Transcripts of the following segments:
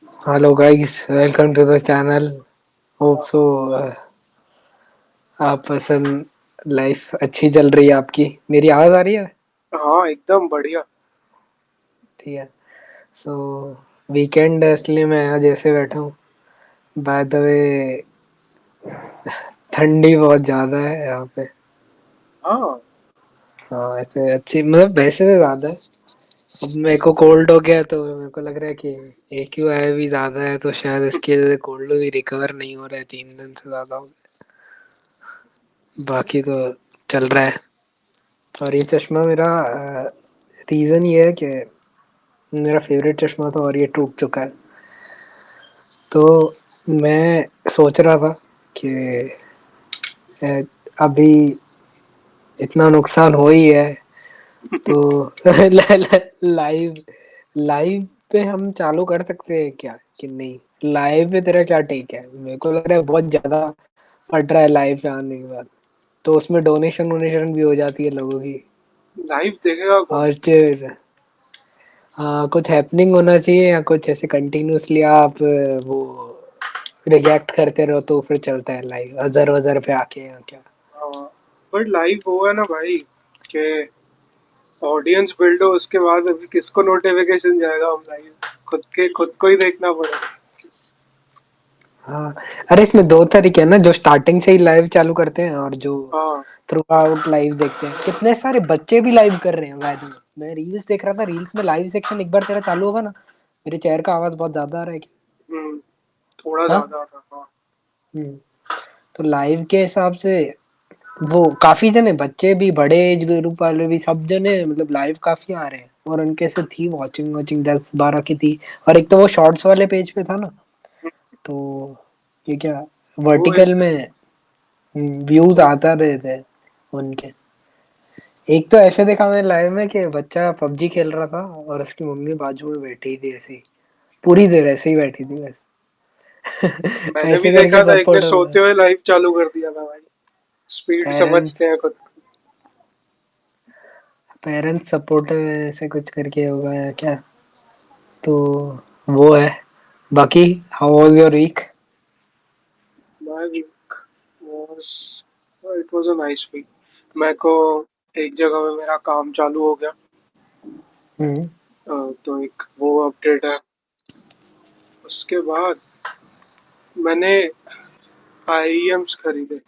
Hello guys, welcome to the channel. Hope so आप पसंद life अच्छी चल रही है आपकी। मेरी आवाज आ रही है? हाँ, एकदम बढ़िया। ठीक है। सो वीकेंड है इसलिए मैं आज ऐसे बैठा हूँ। बाय द वे ठंडी बहुत ज्यादा है यहाँ पे। हाँ, हाँ ऐसे अच्छी मतलब वैसे तो ज्यादा है। अब मेरे को कोल्ड हो गया तो मेरे को लग रहा है कि AQI भी ज्यादा है तो शायद इसकी वजह से कोल्ड भी रिकवर नहीं हो रहा है 3 दिन से ज्यादा हो गया। बाकी तो चल रहा है। और ये चश्मा मेरा रीज़न ये है कि मेरा फेवरेट चश्मा था और ये टूट चुका है। तो मैं सोच रहा था कि अ, अभी इतना नुकसान हो ही है तो लाइव लाइव पे हम चालू कर सकते हैं क्या कि नहीं। लाइव पे तेरा क्या टेक है? मेरे को लग रहा है बहुत ज्यादा फट रहा है लाइव पे आने के बाद। तो उसमें डोनेशन वोनेशन भी हो जाती है लोगों की। लाइव देखेगा कौन? और फिर हाँ कुछ हैपनिंग होना चाहिए या कुछ ऐसे कंटिन्यूअसली आप वो रिजेक्ट करते रहो तो फिर चलता है लाइव अजर वजर पे आके या क्या। हाँ, पर लाइव वो है ना भाई कि ऑडियंस बिल्ड हो उसके बाद अभी किसको नोटिफिकेशन जाएगा? हम लाइव खुद को ही देखना पड़ेगा। हाँ अरे इसमें दो तरीके हैं ना, जो स्टार्टिंग से ही लाइव चालू करते हैं और जो हाँ। थ्रू आउट लाइव देखते हैं। कितने सारे बच्चे भी लाइव कर रहे हैं वैद में। मैं रील्स देख रहा था, रील्स में लाइव सेक्शन एक बार तेरा चालू होगा ना, मेरे चेयर का आवाज बहुत ज्यादा आ रहा है क्या? हम्म, थोड़ा हाँ। ज्यादा था। हाँ। तो लाइव के हिसाब से वो काफी जने, बच्चे भी बड़े एज ग्रुप वाले भी, सब जने मतलब लाइव काफी आ रहे हैं। और उनके से थी वॉचिंग वॉचिंग 10-12 की थी। और एक तो वो शॉर्ट्स वाले पेज पे था ना, तो ये क्या वो वर्टिकल एक में व्यूज आता रहे थे उनके। एक तो ऐसे देखा मैंने लाइव में कि बच्चा पबजी खेल रहा था और उसकी मम्मी बाजू में बैठी थी ऐसी, पूरी देर ऐसे ही बैठी थी बस। मैंने भी ऐसे करके देखा था, एक ने सपोर्ट होता सोते है। हुए लाइव चालू कर दिया था भाई। स्पीड पेरेंट्स समझते हैं खुद को। पेरेंट्स सपोर्ट ऐसे कुछ करके होगा या क्या। तो वो है। बाकी how was your week? My week was it was a nice week. मैं को एक जगह में मेरा काम चालू हो गया। हम्म। तो एक वो अपडेट है। उसके बाद मैंने आईएम्स खरीदे।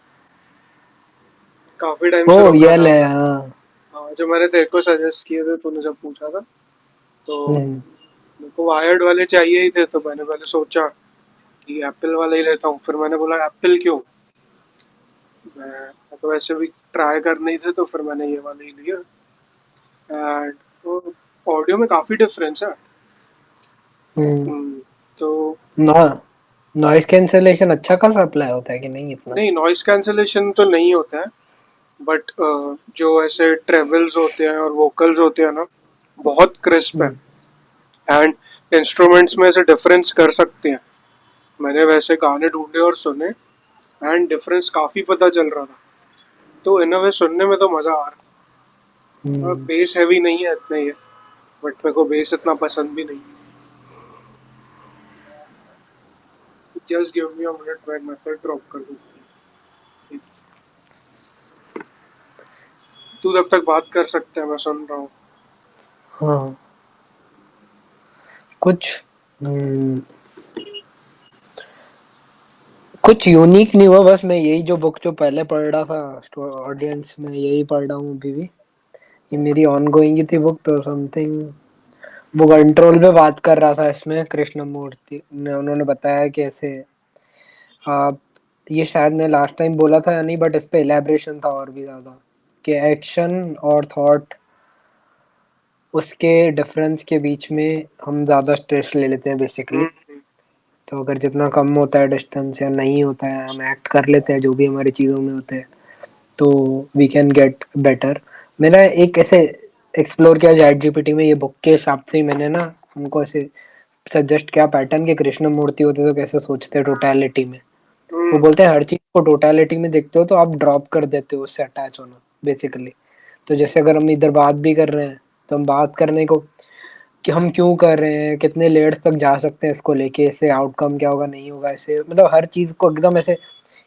काफी टाइम ओ से रुका ये था ले मैं। हाँ। हाँ, जो मैंने तेरे को सजेस्ट किए थे, तूने जब पूछा था तो हम्म। मेरे को वायर्ड वाले चाहिए ही थे, तो मैंने पहले सोचा कि एप्पल वाले ही लेता हूँ। फिर मैंने बोला एप्पल क्यों, मैं तो वैसे भी ट्राई करने ही थे, तो फिर मैंने ये वाले ही लिया। एंड ऑडियो में काफी डिफरेंस है। हम्म। हम्म, तो नॉ नॉइस कैंसलेशन अच्छा खासा अप्लाई होता है कि नहीं इतना? नहीं, नॉइस कैंसलेशन तो नहीं होता है, बट जो ऐसे ट्रेवल्स होते हैं और वोकल्स होते हैं ना, बहुत क्रिस्प है। हम्म। एंड इंस्ट्रूमेंट्स में से डिफरेंस कर सकते हैं। मैंने वैसे गाने ढूंढे और सुने, एंड डिफरेंस काफी पता चल रहा था। तो इन अ वे सुनने में तो मजा आ रहा। हम्म। बेस हैवी नहीं है इतना ही है, बट मेरे को बेस इतना पसंद भी नहीं। Just give me a minute, मैं मैसेज ड्रॉप कर दूँ। तू तब तक बात कर सकते हैं, मैं सुन रहा हूँ। हाँ कुछ हम्म, कुछ यूनिक नहीं हुआ। बस मैं यही जो बुक जो पहले पढ़ रहा था ऑडियंस में यही पढ़ रहा हूँ अभी भी। ये मेरी ऑन गोइंग ही थी बुक, तो समथिंग वो कंट्रोल पे बात कर रहा था। इसमें कृष्ण मूर्ति ने उन्होंने बताया कि ऐसे आप, ये शायद मैं लास्ट टाइम बोला था या नहीं, बट इस पे इलेबरेशन था और भी ज्यादा कि एक्शन और थॉट, उसके डिफरेंस के बीच में हम ज्यादा स्ट्रेस ले लेते हैं बेसिकली। हम्म। तो अगर जितना कम होता है डिस्टेंस या नहीं होता है, हम एक्ट कर लेते हैं जो भी हमारी चीज़ों में होते हैं, तो वी कैन गेट बेटर। मैंने एक ऐसे एक्सप्लोर किया चैट जीपीटी में, ये बुक के हिसाब से ही मैंने ना उनको ऐसे सजेस्ट किया पैटर्न के कृष्ण मूर्ति होते तो कैसे सोचते हैं टोटलिटी में। वो हम्म। बोलते हैं हर चीज को टोटलिटी में देखते हो तो आप ड्रॉप कर देते हो उससे अटैच होना बेसिकली। तो जैसे अगर हम इधर बात भी कर रहे हैं तो हम बात करने को कि हम क्यों कर रहे हैं, कितने लेयर्स तक जा सकते हैं इसको लेके, इससे आउटकम क्या होगा नहीं होगा, ऐसे मतलब हर चीज को एकदम ऐसे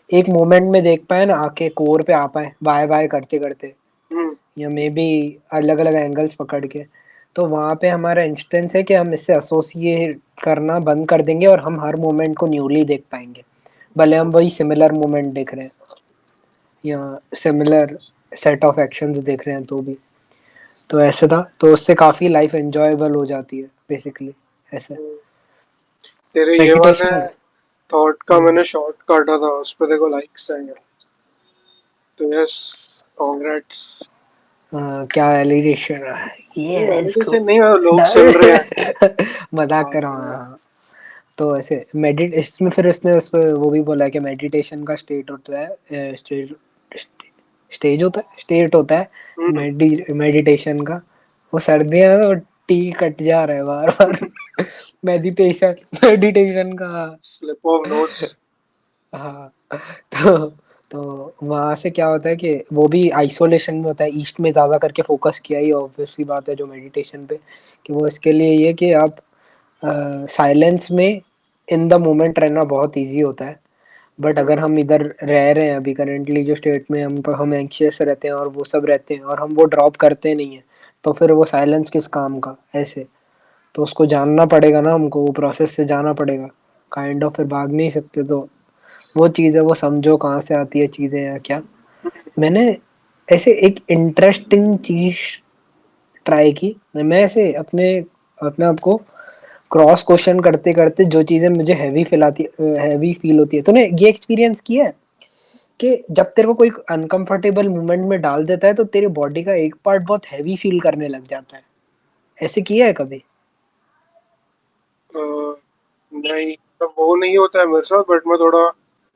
एक मोमेंट में देख पाए ना, आके कोर पे आ पाए बाय बाय करते करते, हम्म। या मे बी अलग अलग एंगल्स पकड़ के। तो वहां पे हमारा इंस्टेंस है कि हम इससे एसोसिएट करना बंद कर देंगे और हम हर मोमेंट को न्यूली देख पाएंगे, भले हम वही सिमिलर मोमेंट देख रहे हैं या सिमिलर सेट ऑफ एक्शंस देख रहे हैं तो भी। तो ऐसे था, तो उससे काफी लाइफ एंजॉयबल हो जाती है बेसिकली ऐसे। तेरे ये वाले मेडिटेशन। थॉट का मैंने शॉर्ट काटा था, उस पे देखो लाइक्स आएंगे। तो यस, कांग्रेट्स। क्या वैलिडेशन है ये, नहीं लेट्स गो। वैलिडेशन नहीं, लोग सुन रहे हैं। डर मजाक कर रहा हूँ हाँ। हाँ। तो ऐसे मेडिट इसमें फिर उसने उस पर वो भी बोला है कि मेडिटेशन का स्टेट होता है, स्टेट स्टेज होता है, स्टेट होता है हम्म। मेडिटेशन का। वो सर्दियाँ हैं, तो टी कट जा रहा है बार बार। मेडिटेशन, मेडिटेशन का। Slip of nose. हाँ। तो वहां से क्या होता है कि वो भी आइसोलेशन में होता है, ईस्ट में ज्यादा करके फोकस किया ही ऑब्वियस सी बात है जो मेडिटेशन पे, कि वो इसके लिए ये कि आप साइलेंस में इन द मोमेंट रहना बहुत इजी होता है। बट अगर हम इधर रह रहे हैं अभी करेंटली जो स्टेट में हम एंक्शियस रहते हैं और वो सब रहते हैं और हम वो ड्रॉप करते नहीं है, तो फिर वो साइलेंस किस काम का ऐसे। तो उसको जानना पड़ेगा ना हमको, वो प्रोसेस से जाना पड़ेगा काइंड ऑफ, फिर भाग नहीं सकते। तो वो चीज़ है, वो समझो कहाँ से आती है चीज़ें या क्या। मैंने ऐसे एक इंटरेस्टिंग चीज ट्राई की, मैं ऐसे अपने अपने आप को क्रॉस क्वेश्चन करते करते जो चीजें मुझे हैवी फील होती है। तूने ये एक्सपीरियंस किया है कि जब तेरे को कोई अनकंफर्टेबल मोमेंट में डाल देता है तो तेरी बॉडी का एक पार्ट बहुत हैवी फील करने लग जाता है, ऐसे किया है कभी? नहीं, तो वो नहीं होता है मेरे साथ, बट मैं थोड़ा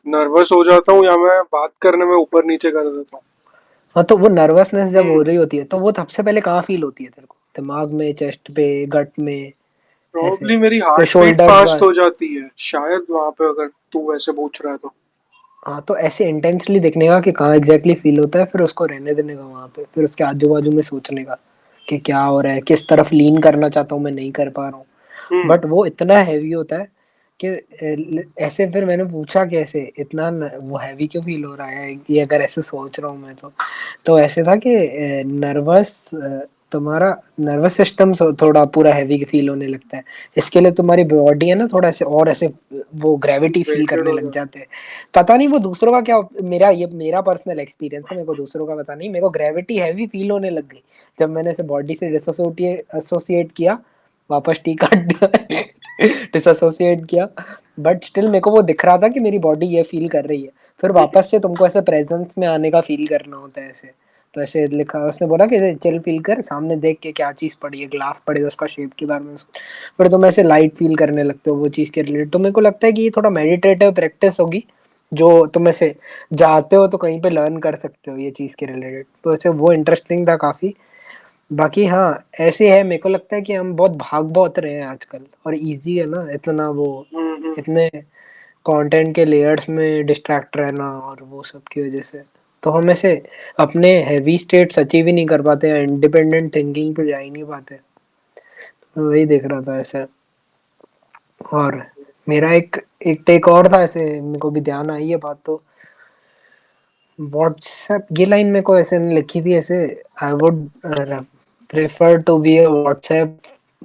नर्वस हो जाता हूँ या मैं बात करने में ऊपर नीचे कर देता हूँ। हाँ, तो वो नर्वसनेस जब हो हम्म। रही होती है तो वो सबसे पहले कहाँ फील होती है तेरे को, दिमाग में, चेस्ट पे, गट में, ऐसे प्रॉब्ली मेरी कोई हार्ट बीट शोल्डर फास्ट पर? हो जाती है शायद वहां पे, अगर तू वैसे पूछ रहा है तो। हाँ, तो ऐसे इंटेंसली देखने का कि कहाँ एग्जैक्टली फील होता है, फिर उसको रहने देने का वहां पे, फिर उसके आजू बाजू में सोचने का कि क्या हो रहा है, किस तरफ लीन करना चाहता हूँ मैं, नहीं कर पा रहा हूँ। हम्म। बट वो इतना हैवी होता है कि ऐसे फिर मैंने पूछा कि ऐसे इतना वो हैवी क्यों फील हो रहा है ये, अगर ऐसे सोच रहा हूँ मैं तो ऐसे था कि नर्वस तुम्हारा नर्वस सिस्टम थोड़ा पूरा हैवी फील होने लगता है। इसके लिए तुम्हारी बॉडी है ना थोड़ा ऐसे और ऐसे वो ग्रेविटी फील वेटेड करने हो लग जाता जाते हैं। पता नहीं वो दूसरों का क्या, मेरा पर्सनल एक्सपीरियंस है, मेरे को दूसरों का पता नहीं, मेरे को ग्रेविटी हैवी फील होने लग गई जब मैंने इसे बॉडी से डिसोसिएट एसोसिएट किया, वापस टी काट दिया। डिसोसिएट किया। बट स्टिल मेरे को वो दिख रहा था कि मेरी बॉडी ये फील कर रही है। फिर है। वापस से तुमको ऐसे प्रेजेंस में आने का फील करना होता है ऐसे। तो ऐसे लिखा, उसने बोला कि चिल फील कर, सामने देख के क्या चीज पड़ी है, ग्लास पड़ी है, उसका शेप के बारे में फिर तुम ऐसे लाइट फील करने लगते हो वो चीज के रिलेटेड। तो मेरे को लगता है कि ये थोड़ा मेडिटेटिव प्रैक्टिस होगी जो तुम ऐसे जाते हो तो कहीं पे लर्न कर सकते हो ये चीज के रिलेटेड। तो ऐसे वो इंटरेस्टिंग था काफी। बाकी हाँ, ऐसे है, मेरे को लगता है कि हम बहुत भाग बहुत रहे हैं आजकल, और इजी है ना इतना वो, हम्म। इतने कंटेंट के लेयर्स में डिस्ट्रैक्ट रहना और वो सब की वजह से, तो हम ऐसे अपने हैवी स्टेट्स अचीव ही नहीं कर पाते हैं, इंडिपेंडेंट थिंकिंग पे जा ही नहीं पाते। तो वही देख रहा था ऐसे। और मेरा एक एक टेक और था ऐसे, मेरे को भी ध्यान आई है बात। तो व्हाट्सएप, ये लाइन मेरे को ऐसे लिखी थी ऐसे, I would prefer to be a WhatsApp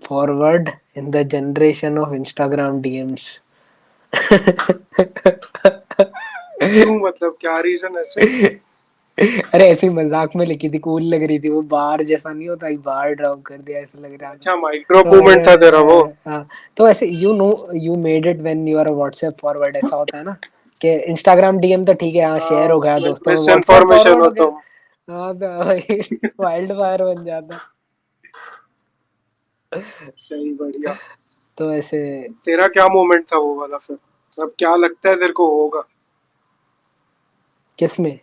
forward in the generation of Instagram DMs. क्यों, मतलब क्या रीजन ऐसे? अरे ऐसी मजाक में लिखी थी, कूल लग रही थी, वो बार जैसा नहीं होता, एक बार ड्रॉप कर दिया ऐसा लग रहा था। अच्छा, माइक्रो तो मूवमेंट था तेरा वो। हाँ, तो ऐसे you know, you made it when you are a WhatsApp forward, ऐसा होता है ना कि इंस्टाग्राम डीएम तो ठीक है, हाँ शेयर हो गया लाइक दोस्तों में, मिस व्हाट्सएप इन्फॉर्मेशन फॉरवर्ड हो हो गया। तुम। हाँ, तो भाई वाइल्ड फायर बन जाता। सही, बढ़िया। तो ऐसे तेरा क्या मोमेंट था वो वाला फिर? अब क्या लगता है तेरे को होगा किसमें?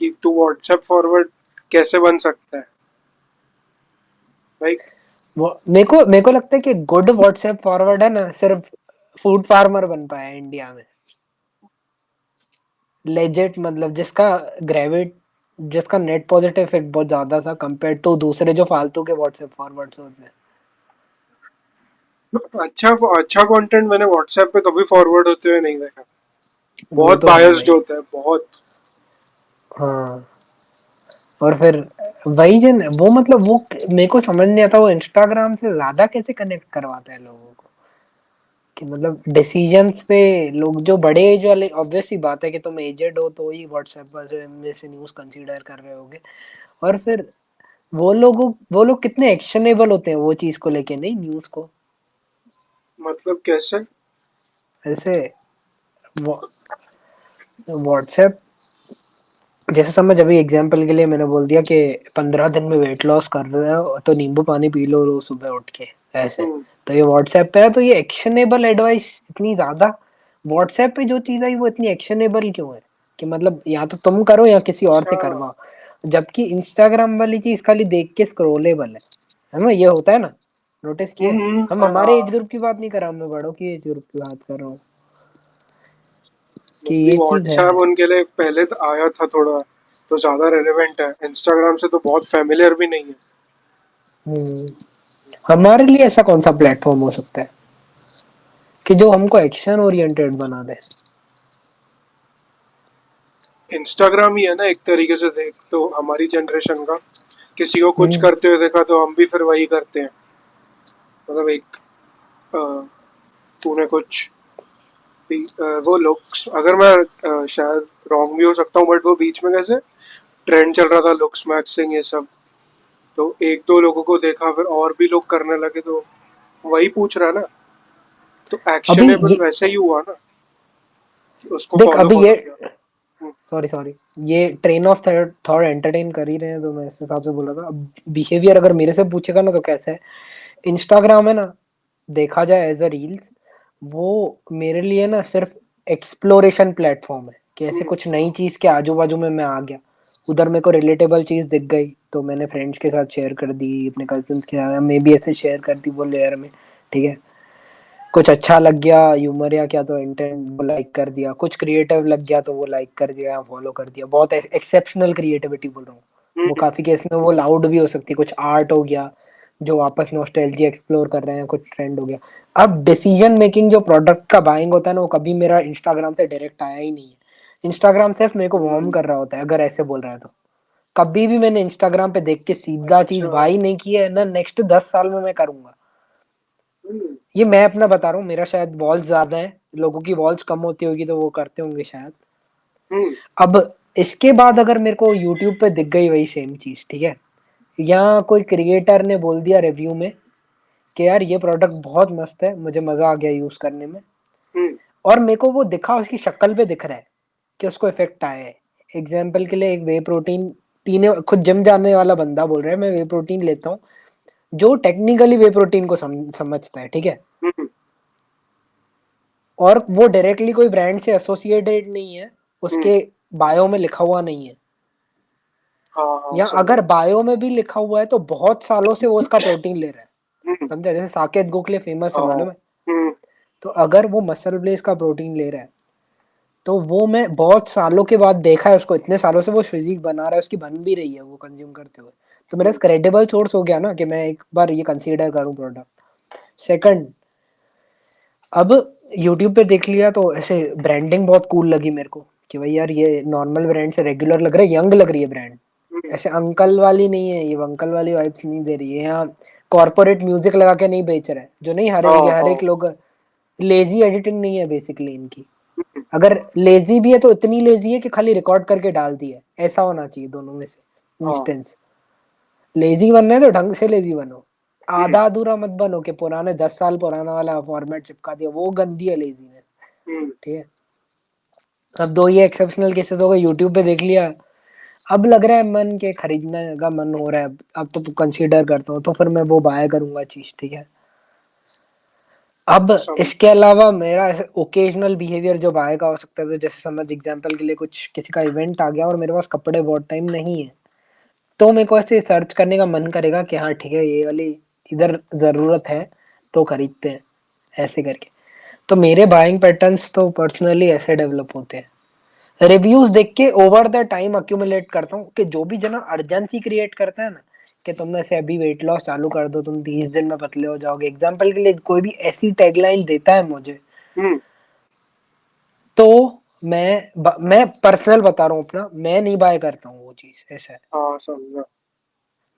कि तू व्हाट्सएप फॉरवर्ड कैसे बन सकता है? लाइक। वो मेरे को लगता है कि गुड व्हाट्सएप फॉरवर्ड है ना, सिर्फ फूड फार्मर बन पाया है इंडिया में, लेजिट, मतलब जिसका नेट पॉजिटिव इफेक्ट बहुत ज्यादा था कंपेयर टू दूसरे जो फालतू के व्हाट्सएप फॉरवर्ड्स होते हैं। अच्छा अच्छा कंटेंट मैंने व्हाट्सएप पे कभी फॉरवर्ड होते हुए नहीं देखा। वो बहुत तो है बायस्ड भाई। होता है बहुत। हाँ, और फिर वही जन वो मतलब वो मेरे को समझ नहीं आता वो इंस्टाग्राम से ज्यादा कैसे कनेक्ट करवाता है लोगों को, कि मतलब डिसीजंस पे लोग जो बड़े एज वाले, ऑब्वियस सी बात है कि तुम एजेड हो तो ही व्हाट्सएप पर से में से न्यूज़ कंसीडर कर रहे होगे। और फिर वो लोग कितने एक्शनेबल होते हैं वो चीज को लेके, नहीं न्यूज़ को। मतलब कैसे? ऐसे व्हाट्सएप, जैसे समझ अभी एग्जांपल के लिए मैंने बोल दिया कि 15 दिन में वेट लॉस कर रहे हो तो नींबू पानी पी लो रोज सुबह उठ के, ऐसे। हम्म। तो ये व्हाट्सएप पे है तो ये एक्शनेबल एडवाइस इतनी ज्यादा, व्हाट्सएप पे जो चीज आई वो इतनी एक्शनेबल क्यों है, कि मतलब या तो तुम करो या किसी और अच्छा। से करवाओ। जबकि इंस्टाग्राम वाली चीज खाली देख के स्क्रोलेबल है ना, ये होता है ना, नोटिस किए। हम हमारे एज हाँ। ग्रुप की बात नहीं कर रहा हूँ, मैं बड़ों की एज ग्रुप की बात कर रहा हूँ, कि मोस्टली ये चीज है। व्हाट्सएप उनके लिए पहले तो आया था थोड़ा, तो ज्यादा रेलेवेंट है। इंस्टाग्राम से तो बहुत फेमिलियर भी नहीं है। हम्म, हमारे लिए ऐसा कौन सा प्लेटफॉर्म हो सकता है कि जो हमको एक्शन ओरिएंटेड बना दे। इंस्टाग्राम ही है ना एक तरीके से, देख तो हमारी जनरेशन का किसी को कुछ हम्म। करते हुए देखा तो हम भी फिर वही करते हैं। मतलब एक अ, तूने कुछ वो लोग, अगर मैं शायद रॉन्ग भी हो सकता हूँ, बट वो बीच में कैसे ट्रेंड चल रहा था लुक्स मैक्सिंग ये सब, तो एक दो लोगों को देखा फिर और भी लोग करने लगे, तो वही पूछ रहा है ना। तो अभी एक्शनेबल ये वैसे ही हुआ ना कि उसको देख, फॉलो अभी ये फॉलो किया। हम्म। सॉरी सॉरी, ये ट्रेन ऑफ थॉट एंटरटेन कर ही रहे हैं तो मैं इस हिसाब से बोल रहा था। अब बिहेवियर अगर मेरे से पूछेगा ना तो कैसा है, इंस्टाग्राम है ना, देखा जाए एज अ रील्स, वो मेरे लिए ना सिर्फ एक्सप्लोरेशन प्लेटफॉर्म है, कि ऐसे हम्म। कुछ नई चीज के आजू बाजू में मैं आ गया, उधर मेरे को रिलेटेबल चीज दिख गई तो मैंने फ्रेंड्स के साथ शेयर कर दी, अपने कजिन्स के साथ मे भी ऐसे शेयर कर दी वो लेयर में, ठीक है। कुछ अच्छा लग गया ह्यूमर या क्या तो इंटेंट वो लाइक कर दिया, कुछ क्रिएटिव लग गया तो वो लाइक कर दिया फॉलो कर दिया, बहुत एक्सेप्शनल क्रिएटिविटी बोल रहा हूँ। वो हम्म। काफी केस में वो लाउड भी हो सकती है, कुछ आर्ट हो गया जो वापस नॉस्टैल्जिया एक्सप्लोर कर रहे हैं, कुछ ट्रेंड हो गया। अब डिसीजन मेकिंग जो प्रोडक्ट का बाइंग होता है ना वो कभी मेरा इंस्टाग्राम से डायरेक्ट आया ही नहीं है। इंस्टाग्राम सिर्फ मेरे को वार्म हम्म। कर रहा होता है, अगर ऐसे बोल रहा है तो। कभी भी मैंने इंस्टाग्राम पे देख के सीधा चीज अच्छा। बाई नहीं की है ना, नेक्स्ट 10 साल में मैं करूंगा। हम्म। ये मैं अपना बता रहा हूँ, मेरा शायद वॉल्स ज्यादा है, लोगों की वॉल्स कम होती होगी तो वो करते होंगे शायद। हम्म। अब इसके बाद अगर मेरे को यूट्यूब पे दिख गई वही सेम चीज, ठीक है, या कोई क्रिएटर ने बोल दिया रिव्यू में कि यार ये प्रोडक्ट बहुत मस्त है, मुझे मजा आ गया यूज करने में, हम्म। और मेरे को वो दिखा, उसकी शक्ल पे दिख रहा है कि उसको इफेक्ट आया है। एग्जाम्पल के लिए एक वे प्रोटीन पीने, खुद जिम जाने वाला बंदा बोल रहा है मैं वे प्रोटीन लेता हूँ, जो टेक्निकली वे प्रोटीन को समझता है, ठीक है, हम्म। और वो डायरेक्टली कोई ब्रांड से एसोसिएटेड नहीं है, हम्म। उसके बायो में लिखा हुआ नहीं है, हाँ हाँ या समझा। अगर बायो में भी लिखा हुआ है तो बहुत सालों से वो उसका प्रोटीन ले रहा है। हम्म। समझा, जैसे साकेत गोखले फेमस है हाँ। मालूम है। हम्म। तो अगर वो मसल ब्लेस का प्रोटीन ले रहा है तो वो मैं बहुत सालों के बाद देखा है उसको, इतने सालों से वो फिजिक बना रहा है, उसकी बन भी रही है वो कंज्यूम करते हुए, तो मेरा हम्म। क्रेडिबल सोर्स हो गया ना कि मैं एक बार ये कंसीडर करूं प्रोडक्ट। सेकंड, अब यूट्यूब पे देख लिया तो ऐसे ब्रांडिंग बहुत कूल लगी मेरे को, कि भाई यार ये नॉर्मल ब्रांड से रेगुलर लग रहा है, यंग लग रही है ब्रांड, हम्म। ऐसे अंकल वाली नहीं है, ये अंकल वाली वाइब्स नहीं दे रही है, यहाँ कॉर्पोरेट म्यूजिक लगा के नहीं बेच रहा है, जो नहीं हाँ हर हाँ। एक लोग, लेजी एडिटिंग नहीं है बेसिकली इनकी। हम्म। अगर लेजी भी है तो इतनी लेजी है कि खाली रिकॉर्ड करके डाल दी है, ऐसा होना चाहिए दोनों में से हाँ। इंस्टेंस। लेजी बनना है तो ढंग से लेजी बनो, हम्म। आधा अधूरा मत बनो कि पुराने 10 साल पुराना वाला फॉर्मेट चिपका दिया, वो गंदी है लेजीनेस, हम्म। ठीक है। अब दो ये एक्सेप्शनल केसेस हो गए, यूट्यूब पे देख लिया, अब लग रहा है मन के खरीदने का मन हो रहा है, अब तो कंसीडर करता हूँ तो फिर मैं वो बाय करूंगा चीज, ठीक है। अब समझ। इसके अलावा मेरा ऐसे ओकेजनल बिहेवियर जो बाय का हो सकता है, तो जैसे समझ एग्जांपल के लिए कुछ किसी का इवेंट आ गया और मेरे पास कपड़े बहुत टाइम नहीं है, तो मेरे को ऐसे सर्च करने का मन करेगा कि हाँ ठीक है ये वाली इधर जरूरत है तो खरीदते हैं, ऐसे करके। तो मेरे बाइंग पैटर्न्स तो पर्सनली ऐसे डेवलप होते हैं, रिव्यूज देख के ओवर द टाइम अक्यूमुलेट करता हूँ, कि जो भी जना अर्जेंसी क्रिएट करता है ना, कि तुम ऐसे अभी वेट लॉस चालू कर दो, तुम 30 दिन में पतले हो जाओगे, एग्जाम्पल के लिए कोई भी ऐसी टैगलाइन देता है मुझे, हम्म। तो मैं पर्सनल बता रहा हूँ अपना, मैं नहीं बाय करता हूँ वो चीज, ऐसा है। हाँ समझा।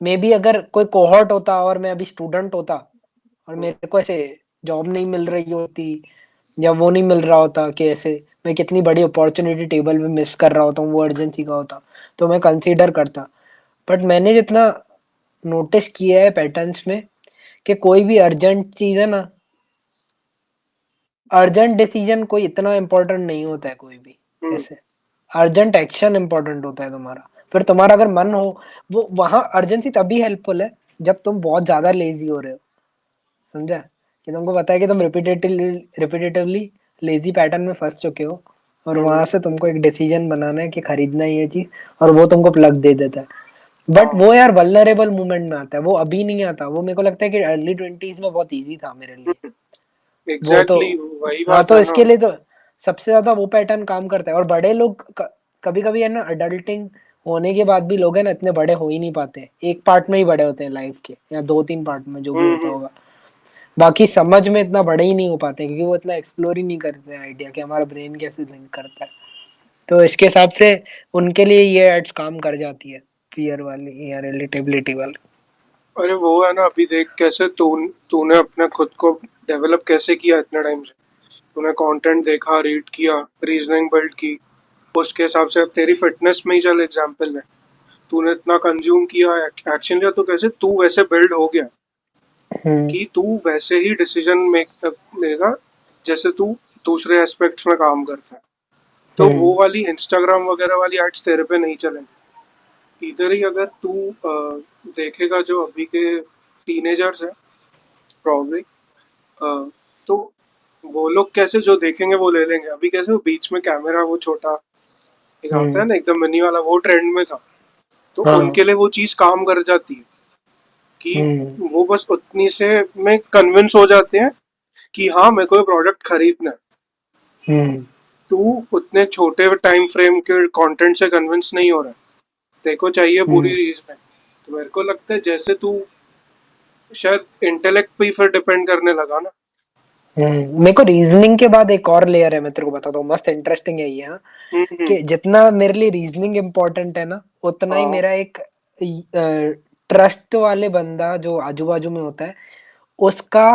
मे बी अगर कोई कोहॉर्ट होता और मैं अभी स्टूडेंट होता और हम्म। मेरे को ऐसे जॉब नहीं मिल रही होती या वो नहीं मिल रहा होता, कि ऐसे मैं कितनी बड़ी अपॉर्चुनिटी टेबल में मिस कर रहा होता हूँ, वो अर्जेंसी का होता, तो मैं कंसीडर करता। बट मैंने जितना नोटिस किया है पैटर्न्स में, कि कोई भी अर्जेंट चीज है ना, अर्जेंट डिसीजन कोई इतना इम्पोर्टेंट नहीं होता है कोई भी, हम्म। ऐसे अर्जेंट एक्शन इम्पोर्टेंट होता है तुम्हारा। फिर तुम्हारा अगर मन हो, वो वहां अर्जेंसी तभी हेल्पफुल है जब तुम बहुत ज्यादा लेजी हो रहे हो, समझा, कि तुमको पता है कि तुम रिपीटेटिवली लेजी पैटर्न में फंस चुके हो, और हम्म। वहां से तुमको एक डिसीजन बनाना है कि खरीदना है ये चीज, और वो तुमको प्लग दे देता है। बट हाँ। वो यार वल्नरेबल मोमेंट में आता है, वो अभी नहीं आता। वो मेरे को लगता है कि अर्ली ट्वेंटीज में बहुत इजी था मेरे लिए। वो तो, एग्जैक्टली वही हाँ, बात तो है ना। इसके लिए तो सबसे ज्यादा वो पैटर्न काम करता है। और बड़े लोग कभी कभी है ना, अडल्टिंग होने के बाद भी लोग है ना इतने बड़े हो ही नहीं पाते, एक पार्ट में ही बड़े होते हैं लाइफ के, या 2-3 पार्ट में, जो भी होता हम्म। होगा। बाकी समझ में इतना बड़े ही नहीं हो पाते, क्योंकि वो इतना एक्सप्लोर ही नहीं करते हैं आइडिया कि हमारा ब्रेन कैसे थिंक करता है। तो इसके हिसाब से उनके लिए ये एड्स काम कर जाती है, फियर वाली या रिलेटेबिलिटी वाली। अरे वो है ना, अभी देख कैसे तूने अपने खुद को डेवलप कैसे किया इतने टाइम से। तूने कंटेंट देखा, रीड किया, रीजनिंग बिल्ड की, उसके हिसाब से अब तेरी फिटनेस में ही चल एग्जाम्पल है। तूने इतना कंज्यूम किया, एक्शन लिया, तो कैसे तू वैसे बिल्ड हो गया हम्म। कि तू वैसे ही डिसीजन मेक लेगा जैसे तू दूसरे एस्पेक्ट्स में काम करता है। तो वो हम्म। वाली इंस्टाग्राम वगैरह वाली एड्स तेरे पे नहीं चलेंगी। इधर ही अगर तू देखेगा जो अभी के टीनेजर्स हैं प्रॉब्ली, तो वो लोग कैसे जो देखेंगे वो ले लेंगे। अभी कैसे वो बीच में कैमरा वो छोटा एक आता हम्म। है ना एकदम मिनी वाला, वो ट्रेंड में था। तो हाँ। उनके लिए वो चीज़ काम कर जाती है कि हम्म। वो बस उतनी से में कन्विंस हो जाते हैं कि हाँ मेरे को ये प्रोडक्ट खरीदना है। हम्म। तू उतने छोटे टाइम फ्रेम के कंटेंट से कन्विंस नहीं हो रहा है, देखो चाहिए पूरी हम्म। रीजन। तो मेरे को लगता है जैसे तू शायद इंटेलेक्ट पे ही फिर डिपेंड करने लगा ना। मेरे को रीजनिंग के बाद एक और लेयर है, मैं तेरे को बताता हूँ, मस्त इंटरेस्टिंग है ये, हाँ। हम्म। कि जितना मेरे लिए रीजनिंग इम्पोर्टेंट है ना, उतना ही हाँ। मेरा एक ट्रस्ट वाले बंदा जो आजू बाजू में होता है, उसका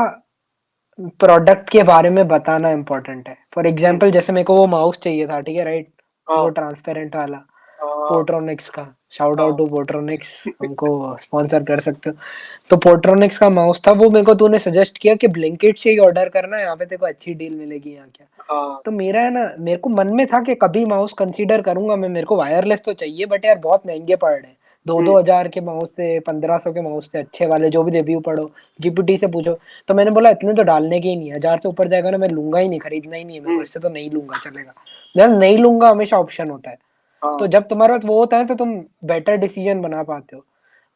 प्रोडक्ट के बारे में बताना इम्पोर्टेंट है। For hmm. एग्जाम्पल, जैसे मेरे को वो माउस चाहिए था, ठीक है, राइट, वो हाँ। ट्रांसपेरेंट वाला, हाँ। पोर्ट्रोनिक्स का। शाउट आउट हाँ। टू पोर्ट्रोनिक्स, हमको स्पॉन्सर कर सकते हो। तो पोर्ट्रोनिक्स का माउस था वो, मेरे को तूने सजेस्ट किया कि ब्लिंकिट से ही ऑर्डर करना है, यहाँ पे तेरे को अच्छी डील मिलेगी यहाँ क्या। हाँ। तो मेरा है ना, मेरे को मन में था कि कभी माउस कंसीडर करूंगा मैं, मेरे को वायरलेस तो चाहिए, बट यार बहुत महंगे पड़ रहे हैं। दो हम्म। दो हजार के माउस से, 1500 के माउस से, अच्छे वाले जो भी रिव्यू पढ़ो, जीपीटी से पूछो। तो मैंने बोला इतने तो डालने के ही नहीं है, 1000 से ऊपर जाएगा ना मैं लूंगा ही नहीं, खरीदना ही नहीं है मेरे को, हम्म। इससे तो नहीं लूंगा, चलेगा। यार नहीं लूंगा हमेशा ऑप्शन होता है। तो हाँ। जब तुम्हारे पास वो होता है तो तुम बेटर डिसीजन बना पाते हो।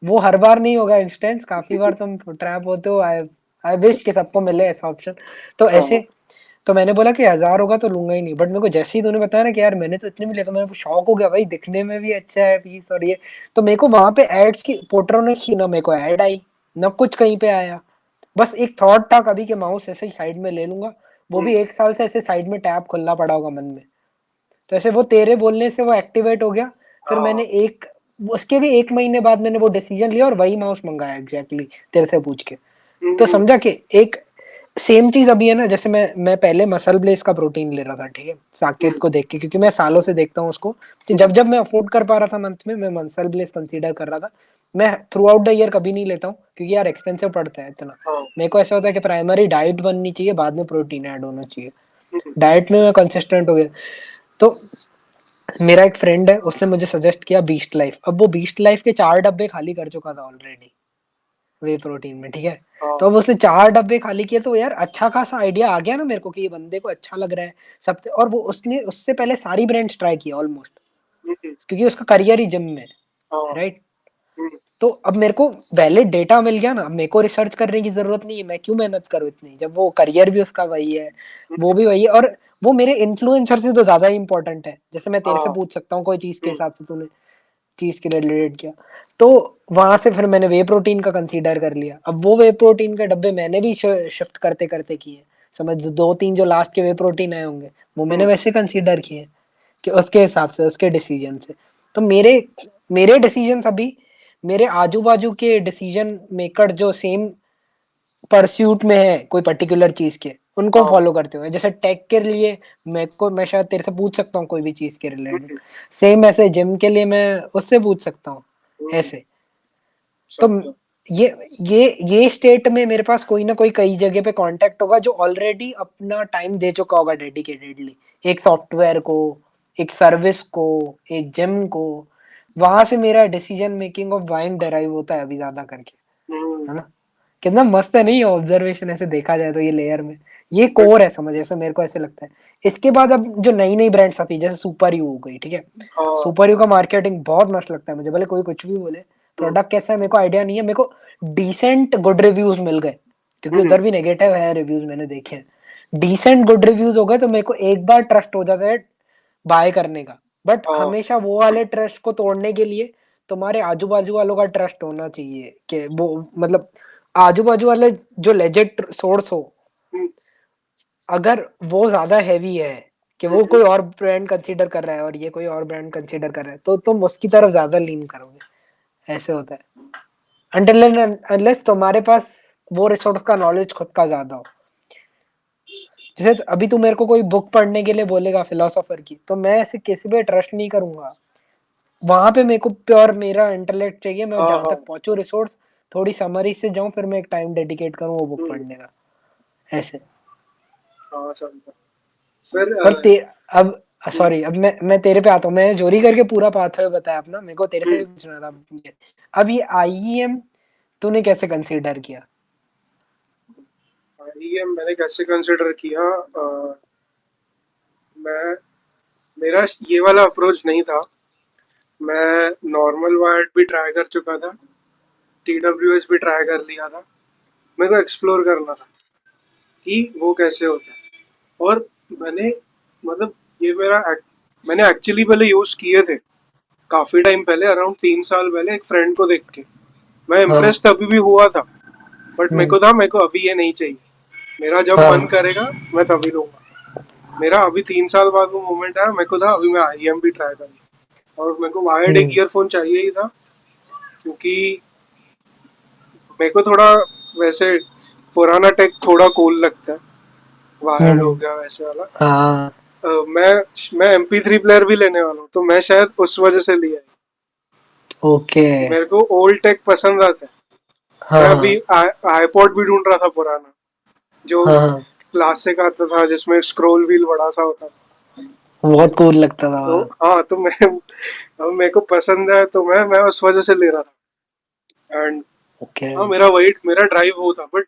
वो हर बार नहीं होगा इंस्टेंस, काफी बार तुम ट्रैप होते हो। आई आई विश कि सबको मिले ऐसा ऑप्शन। तो हाँ। ऐसे, तो मैंने बोला कि 1000 होगा तो लूंगा ही नहीं। बट मेरे को जैसे ही तूने बताया ना कि यार मैंने तो इतने में लिया, तो मेरे को शौक हो गया भाई, दिखने में भी अच्छा है पीस और ये। तो मेरे को वहां पे एड्स की, पोट्रोनिक्स की ना मेरे को ऐड आई, ना कुछ कहीं पे आया। बस एक थॉट था कभी कि माउस ऐसे ही साइड में ले लूंगा, वो हम्म। भी 1 साल से ऐसे साइड में टैब खुला पड़ा होगा मन में। तो ऐसे वो तेरे बोलने से वो एक्टिवेट हो गया। फिर मैंने हाँ। एक, उसके भी 1 महीने बाद मैंने वो डिसीजन लिया और वही माउस मंगाया एग्जैक्टली तेरे से पूछ के। तो हम्म। समझा कि एक सेम चीज अभी है ना, जैसे मैं पहले मसल ब्लेस का प्रोटीन ले रहा था, ठीक है, साकेत हम्म। को देख के, क्योंकि मैं सालों से देखता हूँ उसको, कि जब हम्म। जब मैं अफोर्ड कर पा रहा था मंथ में, मैं मसल ब्लेस कंसीडर कर रहा था। मैं थ्रू आउट द ईयर कभी नहीं लेता हूँ, क्योंकि यार एक्सपेंसिव पड़ता है इतना। हाँ। मेरे को ऐसा होता है कि प्राइमरी डाइट बननी चाहिए, बाद में प्रोटीन ऐड होना चाहिए। हम्म। डाइट में मैं कंसिस्टेंट हो गया। तो मेरा एक फ्रेंड है, उसने मुझे सजेस्ट किया बीस्ट लाइफ। अब वो बीस्ट लाइफ के 4 डब्बे खाली कर चुका था ऑलरेडी, वे प्रोटीन में, ठीक है। तो हाँ। अब उसने 4 डब्बे खाली किए, तो यार अच्छा खासा आइडिया आ गया ना मेरे को कि ये बंदे को अच्छा लग रहा है सब। और वो उसने उससे पहले सारी ब्रांड्स ट्राई किया ऑलमोस्ट, हम्म। क्योंकि उसका करियर ही जिम में है, हाँ। राइट। हम्म। तो अब मेरे को वैलिड डेटा मिल गया ना, अब मेरे को रिसर्च करने की जरूरत नहीं है, मैं क्यों मेहनत करूँ इतनी, जब वो करियर भी उसका वही है, वो भी वही है, और वो मेरे इन्फ्लुएंसर से तो ज्यादा ही इंपॉर्टेंट है। जैसे मैं तेरे से हाँ। पूछ सकता हूँ कोई चीज के हम्म। हिसाब से, तूने चीज के रिलेटेड किया, तो वहां से फिर मैंने वे प्रोटीन का कंसीडर कर लिया। अब वो वे प्रोटीन के डब्बे मैंने भी शिफ्ट करते करते किए, समझ 2-3 जो लास्ट के वे प्रोटीन आए होंगे वो मैंने वैसे कंसीडर किए कि उसके हिसाब से, उसके डिसीजन से। तो मेरे मेरे डिसीजन अभी मेरे आजू बाजू के डिसीजन मेकर जो सेम परस्यूट में है कोई पर्टिकुलर चीज के, उनको हाँ। फॉलो करते हुए, जैसे टेक के लिए मैं शायद तेरे से पूछ सकता हूँ कोई भी चीज के रिलेटेड, हम्म, सेम ऐसे जिम के लिए मैं उससे पूछ सकता हूँ हम्म, ऐसे। तो समझा। ये ये स्टेट में मेरे पास कोई ना कोई कई जगह पे कांटेक्ट होगा जो ऑलरेडी अपना टाइम दे चुका होगा डेडिकेटेडली, एक सॉफ्टवेयर को, एक सर्विस को, एक जिम को। वहां से मेरा decision making of wind derive होता है अभी ज्यादा करके, हम्म। है ना? कितना मस्त है नहीं ऑब्जर्वेशन, ऐसे देखा जाए तो ये लेयर में ये बट कोर है, समझ, ऐसा मेरे को ऐसे लगता है। इसके बाद अब जो नई नई ब्रांड्स आती है जैसे सुपर यू हो गई, ठीक है, हाँ। सुपर यू का मार्केटिंग बहुत मस्त लगता है मुझे, भले कोई कुछ भी बोले। हम्म, प्रोडक्ट कैसा है मेरे को आइडिया नहीं है, मेरे को डिसेंट गुड रिव्यूज मिल गए, क्योंकि हम्म, उधर भी नेगेटिव है रिव्यूज मैंने देखे हैं। डिसेंट गुड रिव्यूज हो गए तो मेरे को एक बार ट्रस्ट हो जाता है बाय करने का। बट हाँ। हमेशा वो वाले ट्रस्ट को तोड़ने के लिए तुम्हारे आजू बाजू वालों का ट्रस्ट होना चाहिए, कि वो मतलब आजू बाजू वाले जो लेजिट सोर्स हो, हम्म, अगर वो ज्यादा हैवी है कि वो हम्म, कोई और ब्रांड कंसीडर कर रहा है और ये कोई और ब्रांड कंसीडर कर रहा है, तो तुम उसकी तरफ ज्यादा लीन करोगे। ऐसे होता है, अनटिल अनलेस तुम्हारे पास वो रिसोर्स का नॉलेज खुद का ज्यादा हो। जैसे अभी तू मेरे को कोई बुक पढ़ने के लिए बोलेगा फिलोसोफर की, तो मैं ऐसे किसी पे ट्रस्ट नहीं करूंगा। वहां पे मेरे को प्योर मेरा इंटेलेक्ट चाहिए, मैं हाँ, जहां हाँ। तक पहुंचू रिसोर्स, थोड़ी समरी से जाऊं, फिर मैं एक टाइम डेडिकेट करूं वो बुक हम्म, पढ़ने का, ऐसे। हाँ, समझा। फिर पर ते अब सॉरी, अब मैं तेरे पे आता हूँ, मैं चोरी करके पूरा पाथवे बताया अपना, मेरे को तेरे से हम्म, भी पूछना था। अब ये आईईएम तूने कैसे कंसीडर किया? ये मैंने कैसे कंसिडर किया, मैं मेरा ये वाला अप्रोच नहीं था। मैं नॉर्मल वायर्ड भी ट्राई कर चुका था, TWS भी ट्राई कर लिया था। मेरे को एक्सप्लोर करना था कि वो कैसे होता है। और मैंने मतलब ये मैंने एक्चुअली पहले यूज किए थे काफी टाइम पहले, अराउंड 3 साल पहले, एक फ्रेंड को देख के। मैं हाँ। इम्प्रेस तभी भी हुआ था, बट हम्म। मेरे को अभी ये नहीं चाहिए। मेरा जब मन हाँ। करेगा मैं तभी लूंगा। मेरा अभी 3 साल बाद वो मोमेंट आया, मेरे को था अभी मैं IEM भी ट्राई करूँ। और मेरे को वायर्ड एक हम्म। ईयरफोन चाहिए ही था, क्योंकि मेरे को थोड़ा वैसे पुराना टेक थोड़ा कूल लगता है। वायर्ड हो हम्म। गया वैसे वाला। हाँ। मैं MP3 प्लेयर भी लेने वाला हूँ, तो मैं शायद उस वजह से लिया है। ओके। मेरे को ओल्ड टेक पसंद आता है। हाँ मैं हाँ अभी आईपॉड भी ढूंढ रहा था पुराना, जो हाँ हाँ, क्लासिक आता था जिसमें स्क्रोल व्हील बड़ा सा होता था। बहुत कूल लगता था। तो हाँ, तो मैं अब मेरे को पसंद है, तो मैं उस वजह से ले रहा था। And okay. हाँ, मेरा ड्राइव वो था। बट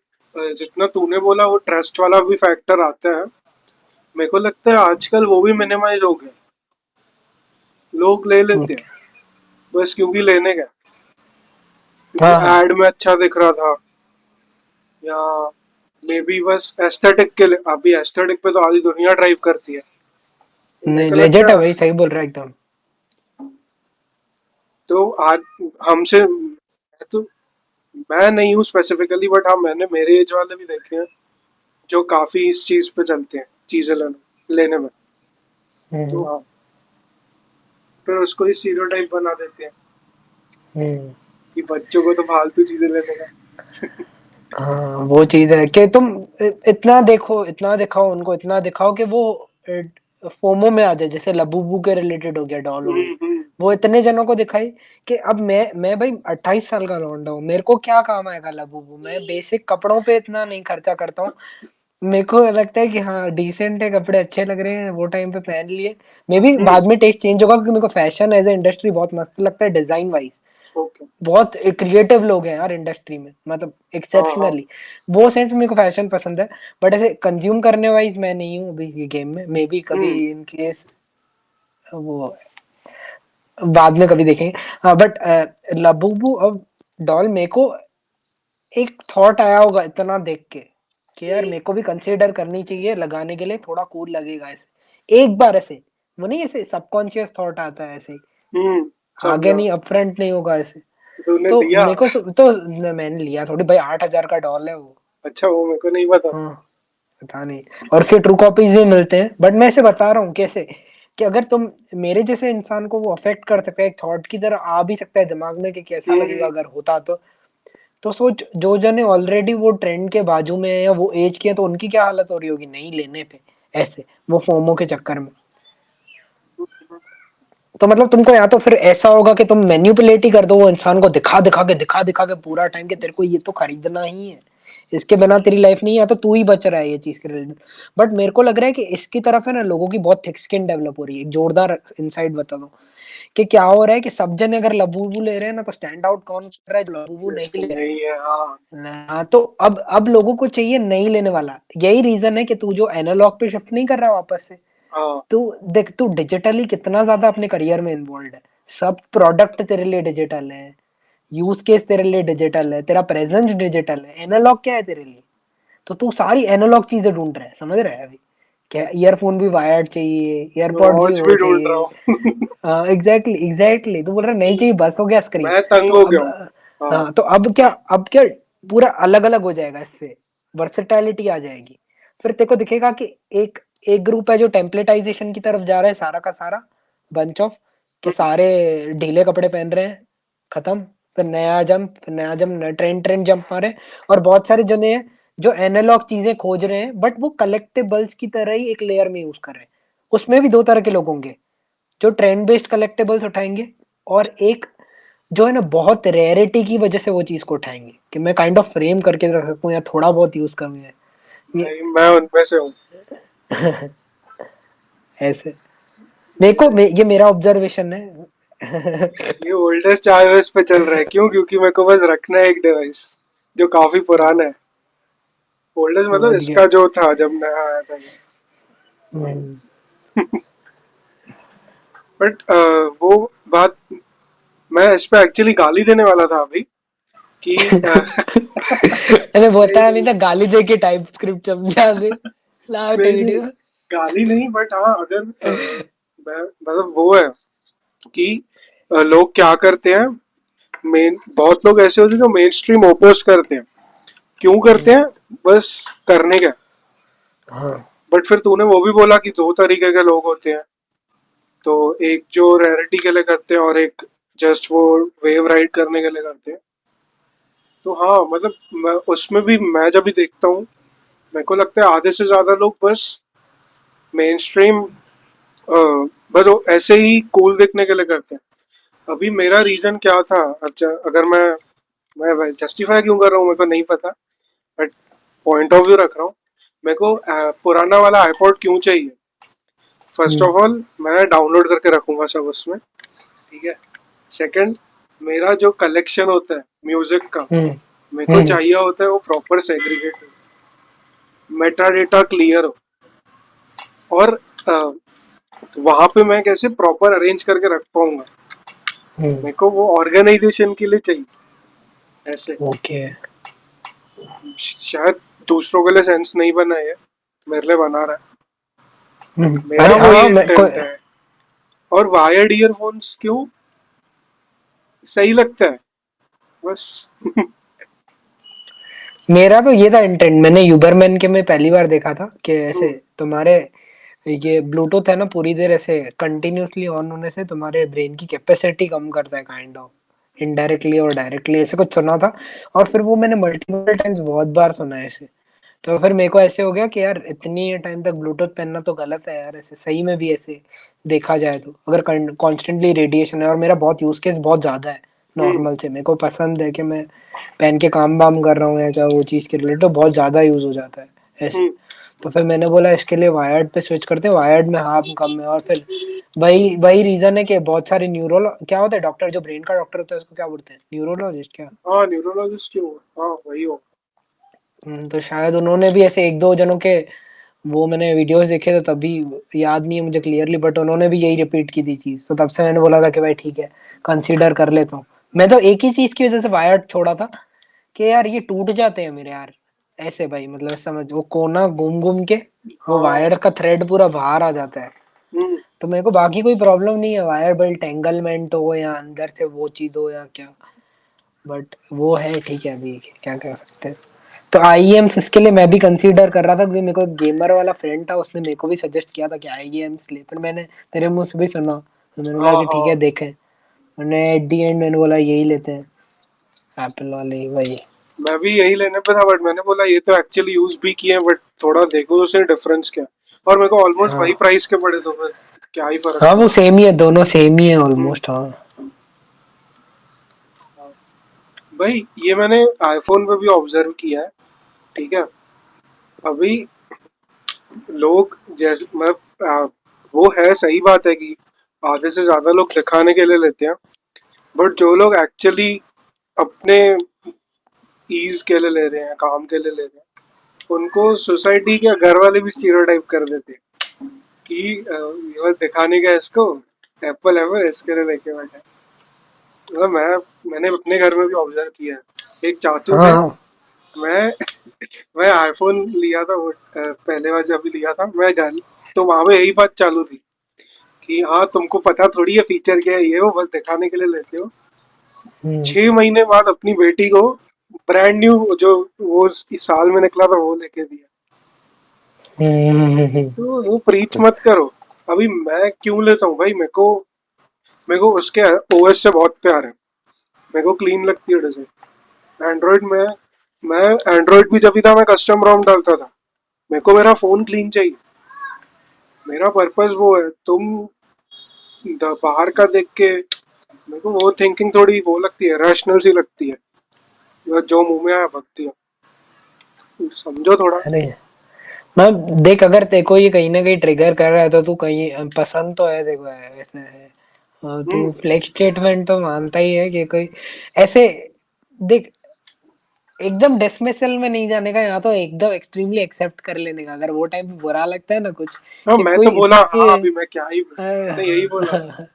जितना तूने बोला वो ट्रस्ट वाला भी फैक्टर आता है, मेरे को लगता है आजकल वो भी मिनिमाइज हो गया। लोग ले लेते हैं बस क्योंकि लेने का, क्योंकि हाँ हाँ, एड में अच्छा दिख रहा था, या मे बी बस एस्थेटिक के लिए। अभी एस्थेटिक पे तो आधी दुनिया ड्राइव करती है, तो मेरे नहीं को लेजेट लगता है है। भाई, सही बोल रहा है एकदम। तो आज हमसे तो मैं नहीं हूँ स्पेसिफिकली, बट हाँ, मैंने मेरे एज वाले भी देखे हैं जो काफी इस चीज पे चलते हैं, चीजें लेने में। तो हम्म। हाँ, फिर उसको ही स्टीरियोटाइप बना देते हैं हम्म। कि बच्चों को तो फालतू चीजें लेने का। हाँ वो चीज है कि तुम इतना देखो, इतना दिखाओ उनको, इतना दिखाओ कि वो फोमो में आ जाए, जैसे लबूबू के रिलेटेड हो गया, डॉल हो गई। हम्म, वो इतने जनों को दिखाई कि अब मैं भाई 28 साल का लौंडा हूँ, मेरे को क्या काम आएगा लबूबू, मैं बेसिक कपड़ों पे इतना नहीं खर्चा करता हूँ। मेरे को लगता है कि हाँ डिसेंट है, कपड़े अच्छे लग रहे हैं, वो टाइम पे पहन लिए। मे बी हम्म। बाद में टेस्ट चेंज होगा, क्योंकि मेरे को फैशन एज ए इंडस्ट्री बहुत मस्त लगता है, डिजाइन वाइज। ओके। बहुत क्रिएटिव लोग हैं यार इंडस्ट्री में, मतलब हाँ, हाँ। एक्सेप्शनली। वो सेंस में मेरे को फैशन पसंद है। बट ऐसे कंज्यूम करने वाइज मैं नहीं हूँ अभी ये गेम में, मे बी कभी हम्म, इन केस वो बाद में कभी देखेंगे। हाँ बट लबूबू अब डॉल मेरे को एक थॉट आया होगा इतना देख के कि यार मेरे को भी कंसीडर करनी चाहिए लगाने के लिए, थोड़ा कूल लगेगा ऐसे एक बार, ऐसे वो नहीं, ऐसे सबकॉन्शियस थॉट आता है ऐसे ही। आगे समझा। नहीं, अपफ्रंट नहीं होगा ऐसे। तो तूने तो लिया? मेरे को तो मैंने लिया थोड़ी भाई, 8,000 का डॉल है वो। अच्छा, वो मेरे को नहीं पता। हाँ, पता नहीं। और उसके ट्रू कॉपीज भी मिलते हैं, बट मैं इसे बता रहा हूँ कैसे, कि अगर तुम मेरे जैसे इंसान को वो अफेक्ट कर सकता है, एक थॉट की तरह आ भी सकता है दिमाग में कि कैसा लगेगा हम्म। अगर होता तो सोच, जो जने ऑलरेडी वो ट्रेंड के बाजू में है या वो एज के हैं, तो उनकी क्या हालत हो रही होगी नहीं लेने पे, ऐसे वो फोमो के चक्कर में। तो मतलब तुमको या तो फिर ऐसा होगा कि तुम मैन्युपुलेट ही कर दो वो इंसान को, दिखा दिखा के पूरा टाइम कि तेरे को ये तो खरीदना ही है, इसके बिना तेरी लाइफ नहीं है, या तो तू ही बच रहा है ये चीज के रिलेटेड। बट मेरे को लग रहा है कि इसकी तरफ है ना लोगों की बहुत थिक स्किन डेवलप हो रही है। एक जोरदार इंसाइट बता दूं कि क्या हो रहा है, कि सब जने अगर लबूबू ले रहे हैं ना, तो स्टैंड आउट कौन कर रहा है, जो लबूबू नहीं जिसको ले रहा है। नहीं है, हाँ। हाँ, तो अब लोगों को चाहिए नहीं लेने वाला। यही रीजन है कि तू जो एनालॉग पे शिफ्ट नहीं कर रहा वापस से। हाँ। तू देख, तू डिजिटली कितना ज्यादा अपने करियर में इन्वॉल्व है। सब प्रोडक्ट तेरे लिए डिजिटल है, यूज केस तेरे लिए डिजिटल है, तेरा प्रेजेंस डिजिटल है, एनालॉग क्या है तेरे लिए? तो तू सारी एनालॉग चीजें ढूंढ रहा है, समझ रहा है अभी? क्या ईयरफोन भी वायर्ड चाहिए, एयरपॉड्स भी वॉच वो भी ढूंढ रहा चाहिए। हूँ। एग्जैक्टली एग्जैक्टली, तू बोल रहा नहीं चाहिए, बस हो गया स्क्रीन। मैं तंग तो हो गया अब हूँ। हाँ। हाँ, तो अब क्या पूरा अलग अलग हो जाएगा इससे, वर्सेटैलिटी आ जाएगी। फिर तेरे को दिखेगा कि एक एक ग्रुप है जो टेम्पलेटाइजेशन की तरफ जा रहा है, सारा का सारा बंच ऑफ, के हम्म। सारे ढीले कपड़े पहन रहे हैं, खत्म। फिर नया जंप, ट्रेंड ट्रेंड जंप मारे। और बहुत सारे जने हैं जो एनालॉग चीजें खोज रहे हैं, बट वो कलेक्टेबल्स की तरह ही एक लेयर में यूज कर रहे हैं। उसमें भी दो तरह के लोग होंगे, जो ट्रेंड बेस्ड कलेक्टेबल्स उठाएंगे, और एक जो है ना बहुत रेयरिटी की वजह से वो चीज को उठाएंगे, कि मैं काइंड ऑफ फ्रेम करके रख सकूं या थोड़ा बहुत यूज करूं ये नहीं, मैं उनमें से हूँ। ऐसे। मेरे को ये मेरा ऑब्जर्वेशन है। ये ओल्डेस्ट iOS पे चल रहा है, क्यों? क्योंकि मेरे को बस रखना है एक डिवाइस जो काफी पुराना है। ओल्डेस्ट मतलब समझ गया। इसका जो था जब नया आया था ये। हम्म। बट वो बात, मैं इस पे एक्चुअली गाली देने वाला था अभी कि मैंने नहीं बताया नहीं नहीं था, गाली दे के टाइप स्क्रिप्ट समझा दे, लाओ नहीं नहीं, वीडियो। गाली नहीं, बट हाँ, अगर मतलब वो है कि लोग क्या करते हैं। मेन बहुत लोग ऐसे होते हैं जो मेन स्ट्रीम ओपोज करते हैं। क्यों करते हैं? बस करने का। हाँ। बट फिर तूने वो भी बोला कि दो तरीके के लोग होते हैं। तो एक जो रैरिटी के लिए करते हैं और एक जस्ट वो वेव राइड करने के लिए करते हैं। तो हाँ, मतलब उसमें भी मैं जब भी देखता हूँ, मेरे को लगता है आधे से ज्यादा लोग बस मेन स्ट्रीम, बस वो ऐसे ही कूल दिखने के लिए करते हैं। अभी मेरा रीजन क्या था? अब अगर मैं जस्टिफाई क्यों कर रहा हूँ मेरे को नहीं पता, बट पॉइंट ऑफ व्यू रख रहा हूँ। मेरे को पुराना वाला आईपॉड क्यों चाहिए? First hmm. ऑफ ऑल, मैं डाउनलोड करके रखूंगा सब उसमें, ठीक है। सेकंड, मेरा जो कलेक्शन होता है म्यूजिक का, हम्म। मेरे को हम्म। चाहिए होता है वो प्रॉपर सेग्रीगेट हो, मेटा डेटा क्लियर हो, और वहां पे मैं कैसे प्रॉपर अरेंज करके रख पाऊंगा। हम्म। मेरे को वो ऑर्गेनाइजेशन के लिए चाहिए ऐसे। ओके। शायद दूसरों के लिए सेंस नहीं बना है, मेरे लिए बना रहा है। मेरा अरे वही हाँ, मैं इंटेंट है। और वायर्ड ईयरफोन्स क्यों? सही लगता है बस। मेरा तो ये था इंटेंट, मैंने यूबरमैन के में पहली बार देखा था कि ऐसे हम्म। तुम्हारे ये ब्लूटूथ है ना, पूरी देर ऐसे कंटिन्यूअसली ऑन होने से तुम्हारे ब्रेन की कैपेसिटी कम करता है, काइंड ऑफ इनडायरेक्टली और डायरेक्टली, ऐसे कुछ सुना था। और फिर वो मैंने मल्टीपल टाइम्स बहुत बार सुना है ऐसे। तो फिर मेरे को ऐसे हो गया कि यार इतनी टाइम तक ब्लूटूथ पहनना तो गलत है यार, ऐसे सही में भी ऐसे देखा जाए तो, अगर कॉन्स्टेंटली रेडिएशन है, और मेरा बहुत यूज केस बहुत ज्यादा है हम्म। नॉर्मल से, मेरे को पसंद है कि मैं पहन के काम वाम कर रहा हूँ या चाहे वो चीज़ के रिलेटेड, तो बहुत ज़्यादा यूज़ हो जाता है ऐसे। हम्म। तो फिर मैंने बोला इसके लिए वायर्ड पे स्विच करते हैं, वायर्ड में हार्म कम है। और फिर वही वही रीजन है कि बहुत सारे न्यूरो क्या होता है, डॉक्टर जो ब्रेन का डॉक्टर होता है उसको क्या बोलते हैं, न्यूरोलॉजिस्ट क्या? हाँ, न्यूरोलॉजिस्ट क्यों? हाँ, वही हो। तो शायद उन्होंने भी ऐसे एक दो जनों के, वो मैंने वीडियोस देखे तो तभी, याद नहीं है मुझे क्लियरली, बट उन्होंने भी यही रिपीट की थी चीज, तो तब से मैंने बोला था कि भाई ठीक है, कंसीडर कर लेता हूँ। मैं तो एक ही चीज की वजह से वायर्ड छोड़ा था, कि यार ये टूट जाते हैं मेरे यार, ऐसे भाई, मतलब समझ वो कोना घूम घूम के वो हाँ। वायर का थ्रेड पूरा बाहर आ जाता है। हम्म। तो मेरे को बाकी कोई प्रॉब्लम नहीं है, वायर बेल्ट एंगलमेंट हो या अंदर से वो चीज हो या क्या, बट वो है ठीक है, अभी क्या कर सकते हैं। तो आईएम्स इसके लिए मैं भी कंसीडर कर रहा था, क्योंकि मेरे को एक गेमर वाला फ्रेंड था, उसने मेरे को भी सजेस्ट किया था कि आईएम्स ले, पर मैंने तेरे मुंह से भी सुना, तो मैंने बोला हाँ कि ठीक है हाँ, देखें। मैंने एट दी एंड मैंने बोला यही लेते हैं, एप्पल वाले वही। मैं भी यही लेने पे था, बट मैंने बोला ये तो एक्चुअली यूज भी किए हैं, बट थोड़ा देखो तो सही डिफरेंस क्या है। और मेरे को ऑलमोस्ट हाँ वही प्राइस के पड़े, तो फिर क्या ही फर्क हाँ वो पड़ा। सेम ही है, दोनों सेम ही है हम्म, ऑलमोस्ट, हाँ। हाँ। भाई ये मैंने आईफोन पे भी ऑब्जर्व किया है, ठीक है। अभी लोग जैसे मतलब वो है, सही बात है कि आधे से ज्यादा लोग दिखाने के लिए लेते हैं, बट जो लोग एक्चुअली अपने ईज के लिए ले रहे हैं, काम के लिए ले रहे हैं, उनको सोसाइटी के घर वाले भी स्टीरियोटाइप कर देते हैं कि ये बस दिखाने का है इसको, एप्पल है वो इसके लिए लेके बैठा है। मतलब मैंने अपने घर में भी ऑब्जर्व किया है, एक चाचू हाँ थे। हाँ। मैं मैं आईफोन लिया था वो, पहले बार जब लिया था मैं घर, तो वहां पे यही बात चालू थी कि हाँ तुमको पता थोड़ी है फीचर क्या है, ये वो बस दिखाने के लिए लेते हो। हम्म 6 महीने बाद अपनी बेटी को ब्रांड न्यू जो वो इस साल में निकला था वो लेके दिया। हम्म। तो वो प्रीच मत करो। अभी मैं क्यों लेता हूँ भाई, मेरे को उसके ओएस से बहुत प्यार है, मेरे को क्लीन लगती है डिजाइन। एंड्रॉइड में मैं एंड्रॉइड भी जब भी था मैं कस्टम रोम डालता था, मेरे को मेरा फोन क्लीन चाहिए। मेरा पर्पस वो है, तुम बाहर का देख के मेरे को वो थिंकिंग थोड़ी वो लगती है, रैशनल सी लगती है, जो मुंह में आया भगती है, समझो थोड़ा। अरे मैं देख, अगर तेरे को ये कहीं ना कहीं ट्रिगर कर रहा है तो तू कहीं पसंद तो है देखो, है ऐसा है। तू हम्म, फ्लेक्स स्टेटमेंट तो मानता ही है कि कोई ऐसे, देख, एकदम डिसमिसल में नहीं जाने का, यहाँ तो एकदम एक्सट्रीमली एक्सेप्ट कर लेने का, अगर वो टाइम पे बुरा लगता है ना कुछ, हाँ कि मैं तो कोई बोला, इतना हाँ अभी मैं क्या ही, मैंने यही बोला।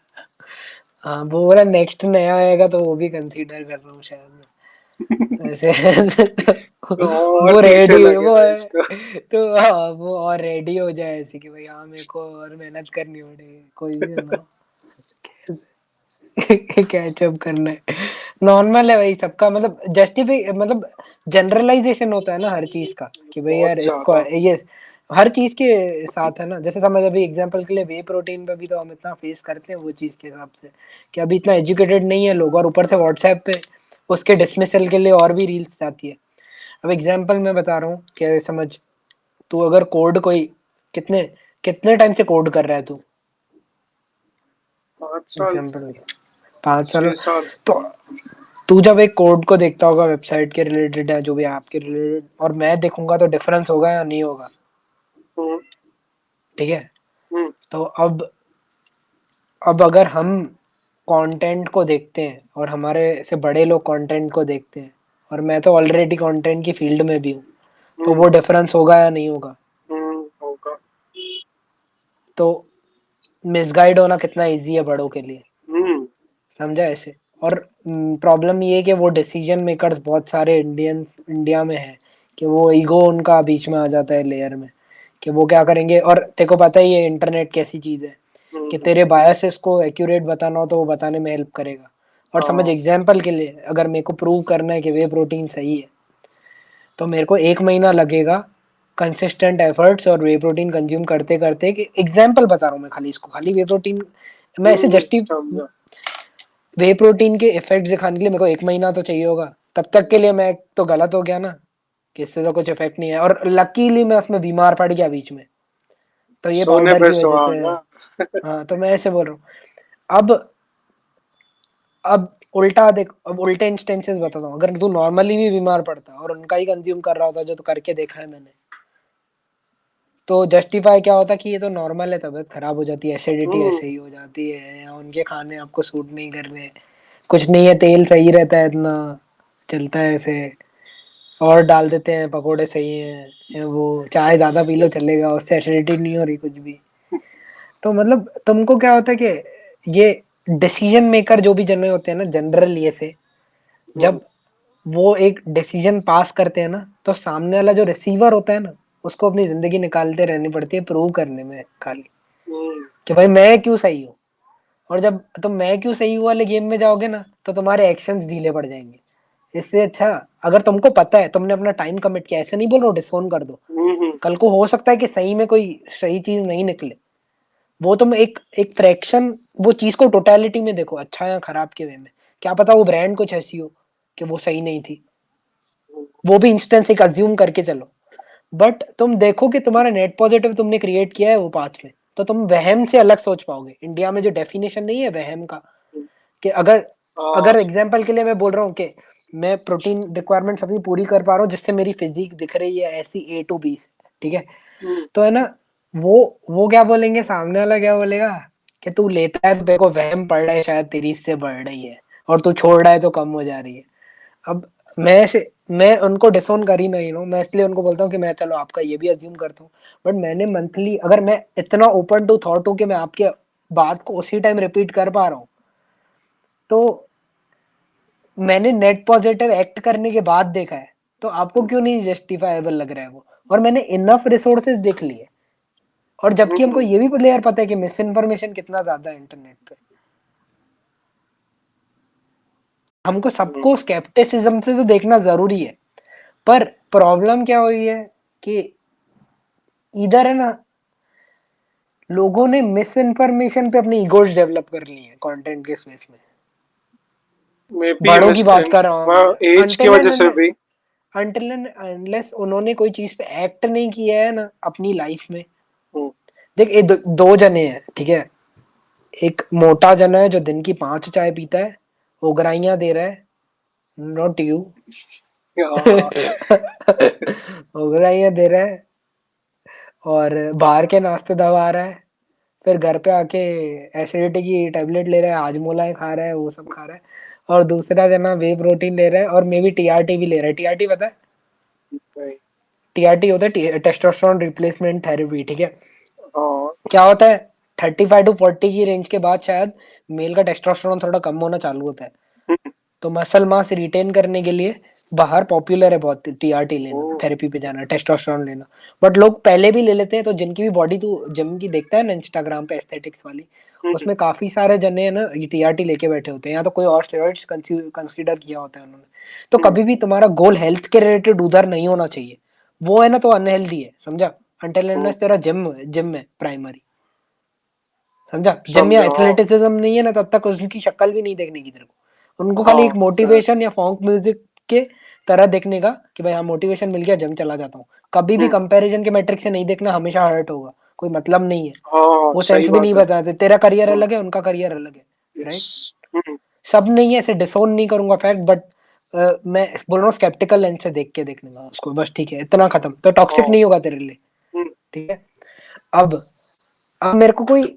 हाँ वो बोला नेक्स्ट नया आएगा तो वो भी कंसीडर कर रहा हूँ शायद मैं, ऐसे तो और वो 30 रेडी लगे वो भाई है, इसका। तो हाँ वो और रेडी हो जाए ऐसे कि भाई हाँ मेरे को और मेहनत करनी पड़ेगी, कोई भी ना कैचअप करना है, नॉर्मल है भाई सबका, मतलब जस्टिफाई, मतलब जनरलाइजेशन होता है ना हर चीज का, कि भाई बहुत यार इसको ज्यादा। ये हर चीज के साथ है ना, जैसे समझ अभी एग्जांपल के लिए वे प्रोटीन पे भी तो हम इतना फेस करते हैं वो चीज के हिसाब से, कि अभी इतना एजुकेटेड नहीं है लोग, और ऊपर से व्हाट्सएप पे उसके डिसमिसल के लिए और भी रील्स आती है। अब एग्जांपल मैं बता रहा हूँ कि समझ, तू अगर कोड कोई कितने कितने टाइम से कोड कर रहा है तू, 5 साल, एग्जांपल 5 साल। 6 साल। तो तू जब एक कोड को देखता होगा वेबसाइट के रिलेटेड या जो भी ऐप के रिलेटेड, और मैं देखूंगा तो डिफरेंस होगा या नहीं होगा, हम्म, ठीक है। हम्म, तो अब अगर हम कंटेंट को देखते हैं और हमारे से बड़े लोग कंटेंट को देखते हैं, और मैं तो ऑलरेडी कंटेंट की फील्ड में भी हूँ, तो हम्म, वो डिफरेंस होगा या नहीं होगा। होगा। तो मिसगाइड होना कितना इजी है बड़ों के लिए, हम्म, समझा ऐसे। और प्रॉब्लम ये है कि वो डिसीजन मेकर्स बहुत सारे इंडियंस इंडिया में है, कि वो ईगो उनका बीच में आ जाता है लेयर में, कि वो क्या करेंगे, और तेरे को पता ही है इंटरनेट कैसी चीज है, कि हम्म, तेरे बायसेस को एक्यूरेट बताना हो तो वो बताने में हेल्प करेगा। और समझ हाँ एग्जाम्पल के लिए, अगर मेरे को प्रूव करना है कि वे प्रोटीन सही है, तो मेरे को 1 महीना लगेगा कंसिस्टेंट एफर्ट्स और वे प्रोटीन कंज्यूम करते करते, कि एग्जाम्पल बता रहा हूँ मैं खाली, इसको खाली वे प्रोटीन मैं ऐसे जस्टिव समझा। वे प्रोटीन के इफेक्ट दिखाने के लिए मेरे को 1 महीना तो चाहिए होगा, तब तक के लिए मैं तो गलत हो गया ना, कि इससे तो कुछ इफेक्ट नहीं है, और लकीली मैं उसमें बीमार पड़ गया बीच में, तो ये सोने पाउडर पे की वजह से है। सुहागा। हाँ तो मैं ऐसे बोल रहा हूँ। अब उल्टा देख, अब उल्टे इंस्टेंसेस बताता हूँ, अगर तू नॉर्मली भी बीमार पड़ता और उनका ही कंज्यूम कर रहा होता जो तो करके देखा है मैंने, तो जस्टिफाई क्या होता कि ये तो नॉर्मल है, तबीयत खराब हो जाती है, एसिडिटी हम्म, ऐसे ही हो जाती है, या उनके खाने आपको सूट नहीं कर रहे, कुछ नहीं है, तेल सही रहता है इतना, चलता है ऐसे, और डाल देते हैं पकोड़े सही हैं, या वो चाय ज्यादा पी लो चलेगा, उससे एसिडिटी नहीं हो रही कुछ भी। तो मतलब तुमको क्या होता है कि ये डिसीजन मेकर जो भी जने होते हैं ना जनरल, ये से हम्म, जब वो एक डिसीजन पास करते हैं ना, तो सामने वाला जो रिसीवर होता है ना, उसको अपनी जिंदगी निकालते रहनी पड़ती है प्रूव करने में खाली, कि भाई मैं क्यों सही हूँ। और जब तुम मैं क्यों सही हूँ वाले गेम में जाओगे ना, तो तुम्हारे एक्शंस ढीले पड़ जाएंगे। इससे अच्छा, अगर तुमको पता है, तुमने अपना टाइम कमिट किया, ऐसे नहीं बोल रहा हूँ डिसोन कर दो, हम्म। कल को हो सकता है कि सही में कोई सही चीज नहीं निकले, वो तुम एक एक फ्रैक्शन, वो चीज को टोटलिटी में देखो, अच्छा या खराब के वे में। क्या पता वो ब्रांड कुछ ऐसी हो कि वो सही नहीं थी, वो भी इंस्टेंस एक अज्यूम करके चलो। बट तुम देखो कि तुम्हारा नेट पॉजिटिव तुमने क्रिएट किया है वो पाथ में, तो तुम वहम से अलग सोच पाओगे। इंडिया में जो डेफिनेशन नहीं है वहम का, कि अगर हाँ। अगर एग्जाम्पल के लिए मैं बोल रहा हूँ कि मैं प्रोटीन रिक्वायरमेंट्स अपनी पूरी कर पा रहा हूँ जिससे मेरी फिजिक दिख रही है ऐसी A to B से, ठीक है, हम्म। तो है ना, वो क्या बोलेंगे, सामने वाला क्या बोलेगा कि तू लेता है तो तेरे को वहम पड़ रहा है, शायद तेरी इससे बढ़ रही है, और तू छोड़ रहा है तो कम हो जा रही है। अब मैं उनको डिसोन कर ही नहीं रहा हूँ, मैं इसलिए उनको बोलता हूँ कि मैं चलो आपका ये भी अज्यूम करता हूँ, बट मैंने मंथली, अगर मैं इतना ओपन टू थॉट हूँ कि मैं आपके बात को उसी टाइम रिपीट कर पा रहा हूँ, तो मैंने नेट पॉजिटिव एक्ट करने के बाद देखा है, तो आपको क्यों नहीं जस्टिफाइबल लग रहा है वो। और मैंने इनफ रिसोर्सेज देख लिए, और जबकि हमको हम्म। ये भी क्लियर पता है कि मिस इन्फॉर्मेशन कितना ज्यादा है इंटरनेट पे। हमको हम्म। सबको स्केप्टिसिज्म से तो देखना जरूरी है, पर प्रॉब्लम क्या हुई है कि इधर है ना, लोगों ने मिस इन्फॉर्मेशन पे अपनी ईगोज डेवलप कर ली है कंटेंट के स्पेस में। मे बी बड़ों की मिस बात कर रहा हूँ मैं। एज की अनटिल वजह एंड से भी। अनटिल एंड अनलेस उन्होंने कोई चीज पे एक्ट नहीं किया है ना अपनी लाइफ में। हम्म। देख, दो जने हैं, ठीक है, एक मोटा जना है जो दिन की 5 चाय पीता है, उगराइयां दे रहा है, नॉट यू। हाँ। उगराइयां दे रहा है, और बाहर के नाश्ते दबा रहा है, फिर घर पे आके एसिडिटी की टेबलेट ले रहा है, हाजमोला खा रहा है, वो सब खा रहा है। और दूसरा जना वे प्रोटीन ले रहा है, और मे बी टीआरटी भी ले रहा है। टीआरटी पता है? नहीं। टीआरटी होता है टेस्टोस्टेरोन रिप्लेसमेंट थेरेपी, ठीक है। हाँ। क्या होता है, 35 to 40 की रेंज के बाद शायद मेल का टेस्टोस्टेरोन थोड़ा कम होना चालू होता है, हम्म। तो मसल मास रिटेन करने के लिए बाहर पॉपुलर है बहुत टीआरटी ओ। लेना, थेरेपी पे जाना, टेस्टोस्टेरोन लेना। बट लोग पहले भी ले लेते हैं, तो जिनकी भी बॉडी तू जिम की देखता है ना इंस्टाग्राम पे एस्थेटिक्स वाली, हम्म। उसमें काफी सारे जने हैं ना ये टीआरटी लेके बैठे होते हैं, या तो कोई और स्टेरॉइड्स कंसीडर किया होता है उन्होंने। तो हम्म। कभी भी तुम्हारा गोल हेल्थ के रिलेटेड उधर नहीं होना चाहिए, वो है ना तो अनहेल्दी है, समझा। अंटिल हम्म। अनलेस तेरा जिम है प्राइमरी, समझा। जिम या समझा। हाँ। एथलेटिसिज्म नहीं है ना, तब तक उनकी शक्ल भी नहीं देखने की तेरे को। उनको खाली एक हाँ सर। मोटिवेशन या फॉन्क म्यूजिक के तरह देखने का, कि भाई हाँ मोटिवेशन मिल गया, जिम चला जाता हूँ। कभी भी हम्म। कंपैरिजन के मैट्रिक से नहीं देखना, हमेशा हर्ट होगा, कोई मतलब नहीं है। हाँ वो सही सेंस भी नहीं बात है। बताते, तेरा करियर हम्म। अलग है, उनका करियर अलग है, यस। राइट। हम्म। सब नहीं है, ऐसे डिसोन नहीं करूंगा फैक्ट, बट मैं बोल रहा हूँ स्केप्टिकल लेंस से देख के देखने का उसको, बस, ठीक है, इतना खत्म, तो टॉक्सिक हाँ। नहीं होगा तेरे लिए, हम्म। ठीक है। अब अब मेरे को कोई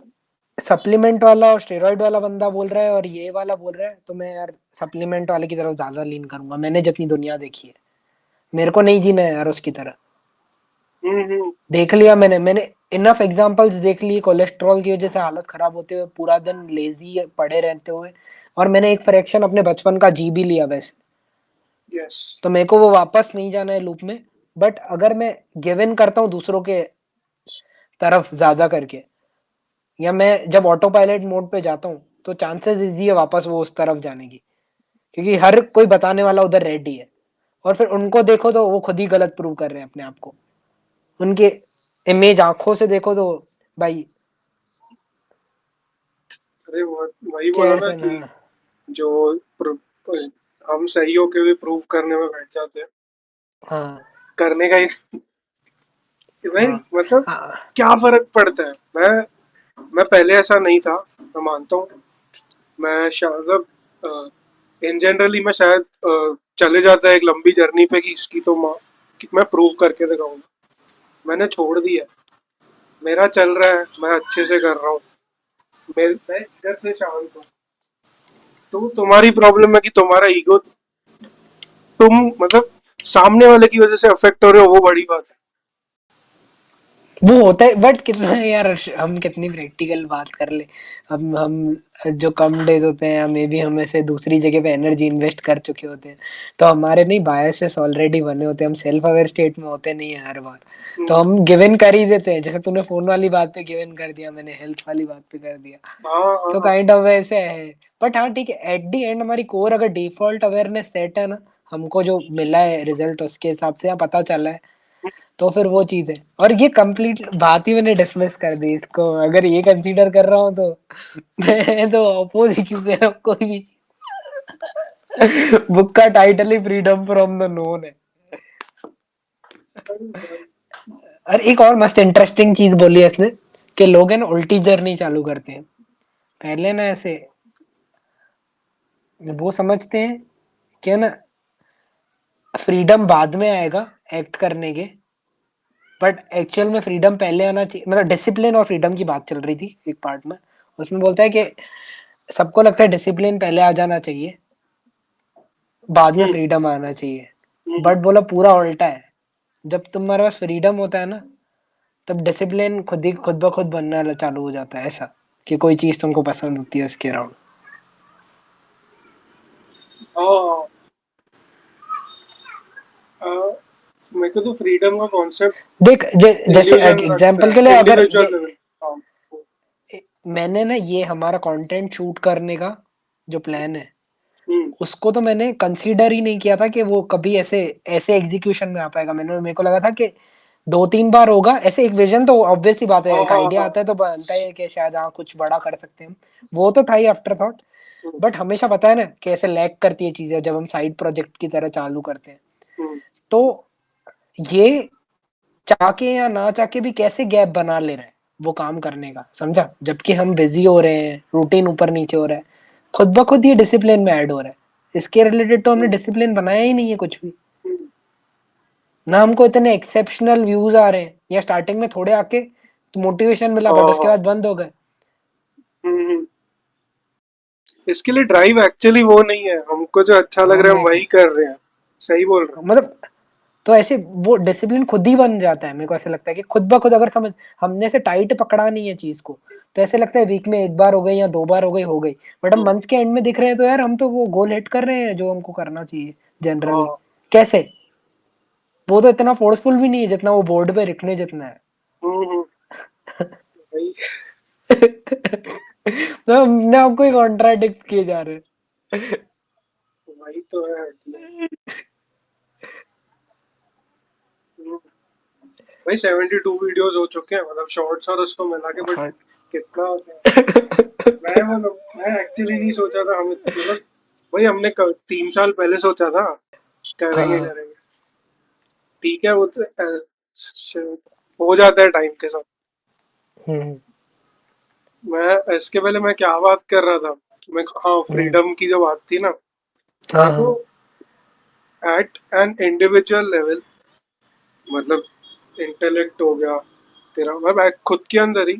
सप्लीमेंट वाला और स्टेरॉइड वाला बंदा बोल रहा है और ये वाला बोल रहा है, तो मैं यार सप्लीमेंट वाले की तरफ ज्यादा लीन करूंगा। मैंने जितनी दुनिया देखी है, मेरे को नहीं जीना है यार उसकी तरह। हम्म। देख लिया मैंने इनफ एग्जांपल्स देख लिए, कोलेस्ट्रॉल की वजह से हालत खराब होते हुए, पूरा दिन लेजी पड़े रहते हुए, और मैंने एक फ्रैक्शन अपने बचपन का जी भी लिया वैसे। यस। तो मेरे को वो वापस नहीं जाना है लूप में। बट अगर मैं गिव इन करता हूँ दूसरों के तरफ ज्यादा करके, या मैं जब ऑटो पायलट मोड पे जाता हूँ, तो चांसेस इजी है वापस वो उस तरफ जाने की, क्योंकि हर कोई बताने वाला उधर रेडी है। और फिर उनको देखो तो वो खुद ही गलत प्रूव कर रहे हैं अपने आप को, उनके इमेज आंखों से देखो तो भाई, अरे वही बोला चेयर ना से ना। कि जो हम सही होके भी प्रूव करने में बैठ जाते हैं, हाँ करने का ही। भाई हाँ मतलब हाँ क्या फर्क पड़ता है। मैं पहले ऐसा नहीं था, मैं मानता हूँ। मैं शायद इन जनरली मैं शायद चले जाता है एक लंबी जर्नी पे कि इसकी तो कि मैं प्रूव करके दिखाऊंगा। मैंने छोड़ दिया। मेरा चल रहा है, मैं अच्छे से कर रहा हूँ। मैं इधर से शांत हूँ। तो तुम्हारी प्रॉब्लम है कि तुम्हारा ईगो, तुम मतलब सामने वाले की वजह से अफेक्ट हो रहे हो, वो बड़ी बात है। वो होता है बट कितना यार, हम कितनी प्रैक्टिकल बात कर ले, हम जो कम डेज होते हैं, मे बी हम ऐसे दूसरी जगह पे एनर्जी इन्वेस्ट कर चुके होते हैं, तो हमारे नहीं बायसेस ऑलरेडी बने होते हैं, हम सेल्फ अवेयर स्टेट में होते नहीं है हर बार, तो हम्म, हम गिवन कर ही देते हैं, जैसे तूने फोन वाली बात पे गिवन कर दिया, मैंने हेल्थ वाली बात पे कर दिया, हाँ तो हाँ। काइंड ऑफ वैसे है। बट हाँ ठीक है, एट दी एंड हमारी कोर अगर डिफॉल्ट अवेयरनेस सेट है ना, हमको जो मिला है रिजल्ट उसके हिसाब से यहाँ पता चला है, तो फिर वो चीज है। और ये कंप्लीट बात ही मैंने डिसमिस कर दी इसको, अगर ये कंसीडर कर रहा हूँ तो मैं तो अपोज ही क्यों कर रहा हूँ कोई भी बुक का title he freedom from the known है। अरे भाई, और एक और मस्त इंटरेस्टिंग चीज बोली है इसने, कि लोग है ना उल्टी जर्नी चालू करते हैं, पहले ना ऐसे वो समझते हैं कि है ना फ्रीडम बाद में आएगा एक्ट करने के, बट एक्चुअल में फ्रीडम पहले आना चाहिए, मतलब डिसिप्लिन और फ्रीडम की बात चल रही थी एक पार्ट में, उसमें बोलता है कि सबको लगता है डिसिप्लिन पहले आ जाना चाहिए, बाद में हम्म, फ्रीडम आना चाहिए, हम्म, बट बोला पूरा उल्टा है, जब तुम्हारे पास फ्रीडम होता है ना, तब डिसिप्लिन खुद ब खुद बनना चालू हो जाता है, ऐसा कि कोई चीज तुमको पसंद होती है उसके अराउंड। हाँ हाँ। मेरे को तो फ्रीडम का कॉन्सेप्ट देख जैसे इल्यूजन लगता एग्जांपल के लिए है अगर इंडिविजुअल ये लेवल। हाँ। मैंने ना ये हमारा कंटेंट शूट करने का जो प्लान है, हम्म, उसको तो मैंने कंसीडर ही नहीं किया था कि वो कभी ऐसे ऐसे एग्जीक्यूशन में आ पाएगा, मेरे को लगा था कि 2-3 बार होगा ऐसे, एक विजन तो ऑब्वियस ही बात है, हाँ एक हाँ आइडिया हाँ। आता है तो बनता है कि शायद हाँ कुछ बड़ा कर सकते हैं हम, वो तो था ही आफ्टर थॉट। हम्म, बट हमेशा पता है ना कैसे लैग करती है चीजें जब हम साइड प्रोजेक्ट की तरह चालू करते हैं, हम्म, तो ये चाह के या ना चाह के भी कैसे गैप बना ले रहा है वो काम करने का, समझा, जबकि हम बिजी हो रहे हैं, रूटीन ऊपर नीचे हो रहा है, खुद ब खुद ये डिसिप्लिन में ऐड हो रहा है, इसके रिलेटेड तो हमने हम्म, डिसिप्लिन बनाया ही नहीं है कुछ भी, हम्म, ना हमको इतने एक्सेप्शनल व्यूज आ रहे हैं, या स्टार्टिंग में थोड़े आके तो मोटिवेशन मिला, हाँ बट उसके हाँ। बाद बंद हो गए। इसके लिए ड्राइव एक्चुअली वो नहीं है, हमको जो अच्छा लग हाँ रहा है हम मैं वही कर रहे हैं। सही बोल रहे मतलब, तो ऐसे वो डिसिप्लिन खुद ही बन जाता है, मेरे को ऐसे लगता है कि खुद ब खुद अगर समझ, हमने ऐसे टाइट पकड़ा नहीं है चीज को, तो ऐसे लगता है वीक में एक बार हो गई या 2 बार हो गई, बट हम हो। मंथ के एंड में दिख रहे हैं, तो यार हम तो वो गोल हिट कर रहे हैं जो हमको करना चाहिए जनरली। हाँ। कैसे, वो तो इतना फोर्सफुल भी नहीं है जितना वो बोर्ड पे लिखने जितना है। हम्म। वही। तो हमने आपको ही कॉन्ट्राडिक्ट किए जा रहे हैं। वही तो है मतलब। हम्म, भाई 72 वीडियोस हो चुके हैं मतलब शॉर्ट्स और उसको मिला के, बट हाँ। कितना होता है। मैं एक्चुअली नहीं सोचा था हम मतलब, भाई हमने 3 साल पहले सोचा था करेंगे हाँ। करेंगे। ठीक है वो तो हो जाता है टाइम के साथ। हम्म। मैं इसके पहले मैं क्या बात कर रहा था, मैं हाँ हम्म। फ्रीडम की जो बात थी ना, हाँ मेरे को हाँ। एट एन इंडिविजुअल लेवल, मतलब इंटेलेक्ट हो गया तेरा, मैं खुद के अंदर ही,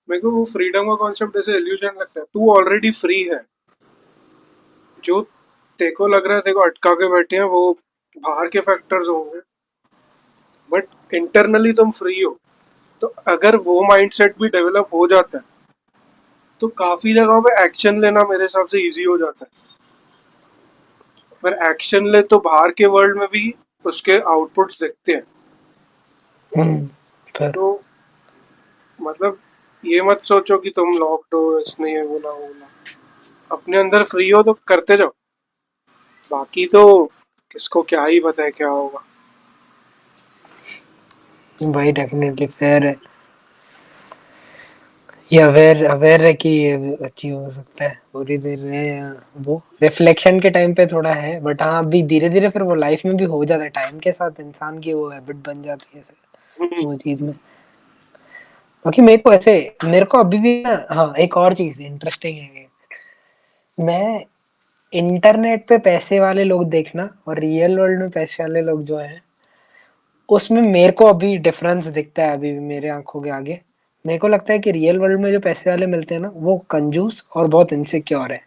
मेरे को वो फ्रीडम का कॉन्सेप्ट ऐसे इल्यूजन लगता है, तू ऑलरेडी फ्री है। जो तेरे को लग रहा है तेरे को अटका के बैठे हैं वो बाहर के फैक्टर्स होंगे, बट इंटरनली तुम फ्री हो। तो अगर वो माइंडसेट भी डेवलप हो जाता है तो काफी जगहों पे एक्शन लेना मेरे हिसाब से इजी हो जाता है। फिर एक्शन ले तो बाहर के वर्ल्ड में भी उसके आउटपुट्स दिखते हैं। हम्म। फिर तो मतलब ये मत सोचो कि तुम लॉक्ड हो, इसने ये बोला वो बोला, अपने अंदर फ्री हो तो करते जाओ, बाकी तो किसको क्या ही पता है क्या होगा। भाई डेफिनेटली फेयर है, ये अवेयर अवेयर है कि ये अचीव हो सकता है, पूरी देर में या वो रिफ्लेक्शन के टाइम पे थोड़ा है, बट हाँ अभी धीरे धीरे फिर वो लाइफ में भी हो जाता है, टाइम के साथ इंसान की वो हैबिट बन जाती है हम्म, वो चीज में। बाकी मेरे को ऐसे, मेरे को अभी भी ना, हाँ एक और चीज इंटरेस्टिंग है, मैं इंटरनेट पे पैसे वाले लोग देखना और रियल वर्ल्ड में पैसे वाले लोग जो हैं, उसमें मेरे को अभी डिफरेंस दिखता है अभी भी मेरे आंखों के आगे। मेरे को लगता है कि रियल वर्ल्ड में जो पैसे वाले मिलते हैं ना, वो कंजूस और बहुत इनसिक्योर है,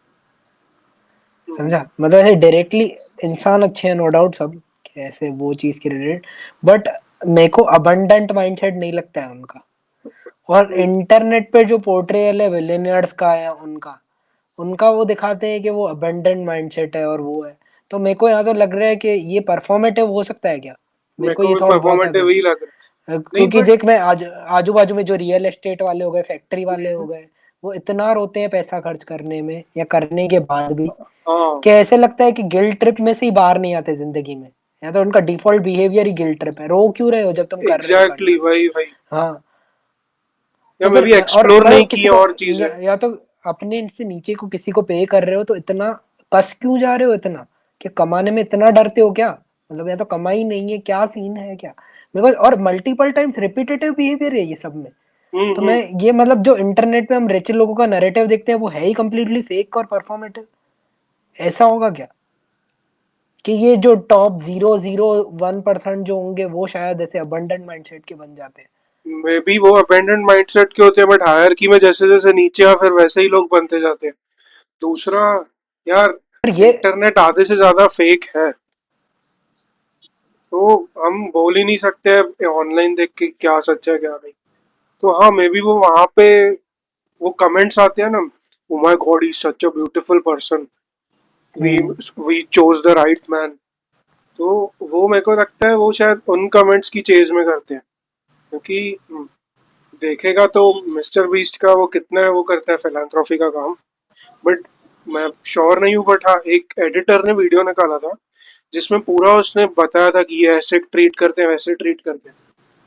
हम्म, समझा, मतलब ऐसे डायरेक्टली इंसान अच्छे हैं नो डाउट सब, कि ऐसे वो चीज के रिलेटेड, बट मेरे को अबंडेंट माइंडसेट नहीं लगता है उनका। और हम्म, इंटरनेट पे जो पोर्ट्रेयल है बिलियनियर्स का या उनका उनका वो दिखाते हैं कि वो अबंडेंट माइंडसेट है और वो है। तो मेरे को यहाँ तो लग रहा है कि ये परफॉर्मेटिव हो सकता है क्या। मेरे मेरे को को ये भी थॉट बहुत परफॉर्मेटिव ज्यादा ही लग रहा है। नहीं क्योंकि बट देख मैं आज आजू बाजू में जो रियल एस्टेट वाले हो गए फैक्ट्री वाले हो गए वो इतना रोते हैं पैसा खर्च करने में या करने के बाद भी हाँ कि ऐसे लगता है कि गिल्ट ट्रिप में से ही बाहर नहीं आते जिंदगी में। या तो उनका डिफॉल्ट बिहेवियर ही गिल्ट ट्रिप है। रो क्यों रहे हो जब तुम कर रहे हो एग्जैक्टली करना तो। वही वही। हाँ या तो मैं फिर भी और एक्सप्लोर नहीं मतलब की किसी को और चीजें। या तो अपने से नीचे को किसी को पे कर रहे हो तो इतना कस क्यों जा रहे हो इतना कि कमाने में इतना डरते हो क्या। मतलब या तो कमाई नहीं है क्या सीन है क्या। मेरे को और मल्टीपल टाइम्स रिपीटेटिव बिहेवियर है ये सब में। तो मैं हम्म। ये मतलब जो इंटरनेट पे हम रिच लोगों का नैरेटिव देखते हैं वो है ही कंप्लीटली फेक और परफॉर्मेटिव। ऐसा होगा क्या कि ये जो टॉप 0.01% जो होंगे वो शायद ऐसे अबंडेंट माइंडसेट के बन जाते हैं। मे बी वो अपेंडेंट माइंडसेट के होते हैं बट हायरकी में जैसे जैसे नीचे आ फिर वैसे ही लोग बनते जाते हैं। दूसरा यार, पर ये इंटरनेट आधे से ज्यादा फेक है। तो हम बोल ही नहीं सकते ऑनलाइन देख के क्या सच है क्या नहीं। तो हाँ, मे बी वो वहां पे वो कमेंट्स आते हैं ना, oh my god he such a beautiful person, we hmm we chose the right man. तो वो मेरे को लगता है वो शायद उन कमेंट्स की चेज में करते हैं। क्योंकि देखेगा तो मिस्टर बीस्ट का वो कितना वो करता है फिलैंथ्रोफी का काम। बट मैं श्योर नहीं हूँ, बट हाँ एक एडिटर ने वीडियो निकाला था जिसमें पूरा उसने बताया था कि ये ऐसे ट्रीट करते हैं वैसे ट्रीट करते हैं।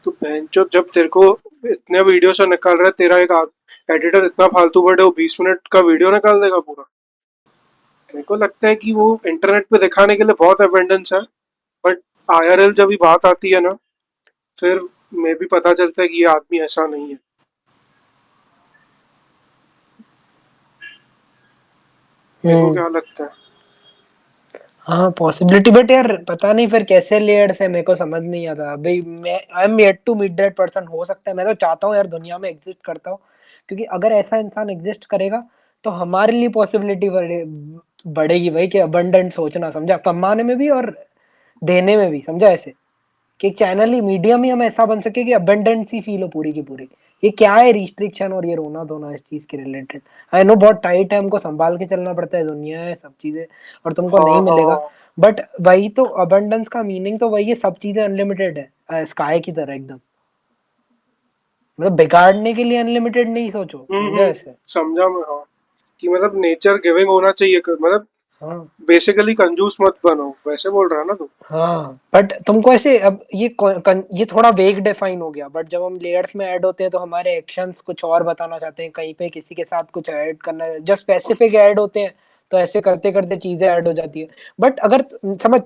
तो बहनचोद जब तेरे को इतने वीडियो से निकाल रहा है, तेरा एक एडिटर इतना फालतू बटे वो 20 मिनट का वीडियो निकाल देगा पूरा। मेरे को लगता है कि वो इंटरनेट पे दिखाने के लिए बहुत एविडेंस है, बट आईआरएल जब भी बात आती है ना, फिर मैं भी पता चलता है कि ये आदमी ऐसा नहीं है। मेरे को हम्म। क्या लगता है। हाँ पॉसिबिलिटी बट यार पता नहीं फिर कैसे लेयर्स है मेरे को समझ नहीं आता अभी। मैं I am yet to meet that person. हो सकता है मैं तो चाहता हूँ यार दुनिया में एग्जिस्ट करता हूँ क्योंकि अगर ऐसा इंसान एग्जिस्ट करेगा तो हमारे लिए पॉसिबिलिटी बढ़ेगी भाई कि अबंडेंट सोचना समझा कमाने में भी और देने में भी समझा ऐसे कि एक चैनल ही मीडियम ही हम ऐसा बन सके कि अबंडेंस ही फील हो पूरी की पूरी। ये क्या है रिस्ट्रिक्शन और ये रोना धोना इस चीज के रिलेटेड। आई नो बहुत टाइट है हमको संभाल के चलना पड़ता है दुनिया है सब चीजें और तुमको हाँ नहीं मिलेगा। हाँ। बट वही तो अबंडेंस का मीनिंग तो वही है सब चीजें अनलिमिटेड है स्काई की तरह एकदम। मतलब बिगाड़ने के लिए अनलिमिटेड नहीं सोचो समझा ऐसे। समझा मैं, हाँ। कि मतलब नेचर गिविंग होना चाहिए, मतलब हाँ बेसिकली कंजूस मत बनो, वैसे बोल रहा है ना तू। हाँ बट तुमको ऐसे अब ये थोड़ा वेग डिफाइन हो गया बट जब हम लेयर्स में ऐड होते हैं तो हमारे एक्शंस कुछ और बताना चाहते हैं कहीं पे किसी के साथ कुछ ऐड करना है जब स्पेसिफिक ऐड होते हैं तो ऐसे करते करते चीजें ऐड हो जाती है। बट अगर समझ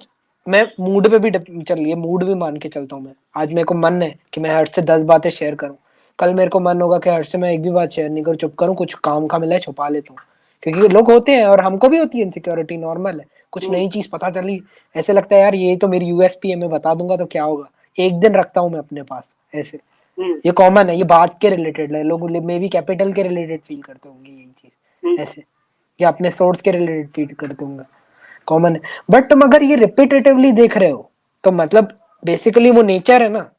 मैं मूड पे भी चल ये मूड भी मान के चलता हूँ मैं। आज मेरे को मन है कि मैं हर्ष से 10 बातें शेयर करूँ। कल मेरे को मन होगा कि हर्ष से मैं एक भी बात शेयर नहीं करूँ चुप करूँ कुछ काम का मिला है छुपा लेता हूँ। क्योंकि लोग होते हैं और हमको भी होती है इनसिक्योरिटी नॉर्मल है। कुछ हम्म नई चीज पता चली ऐसे लगता है यार ये तो मेरी यूएसपी है मैं बता दूंगा तो क्या होगा। एक दिन रखता हूँ मैं अपने पास ऐसे। हम्म ये कॉमन है ये बात के रिलेटेड है लोग मे भी कैपिटल के रिलेटेड फील करते होंगे यही चीज हम्म। ऐसे या अपने सोर्स के रिलेटेड फील करते होंगे। कॉमन है। बट तुम अगर ये रिपीटेटिवली देख रहे हो तो मतलब बेसिकली वो नेचर है ना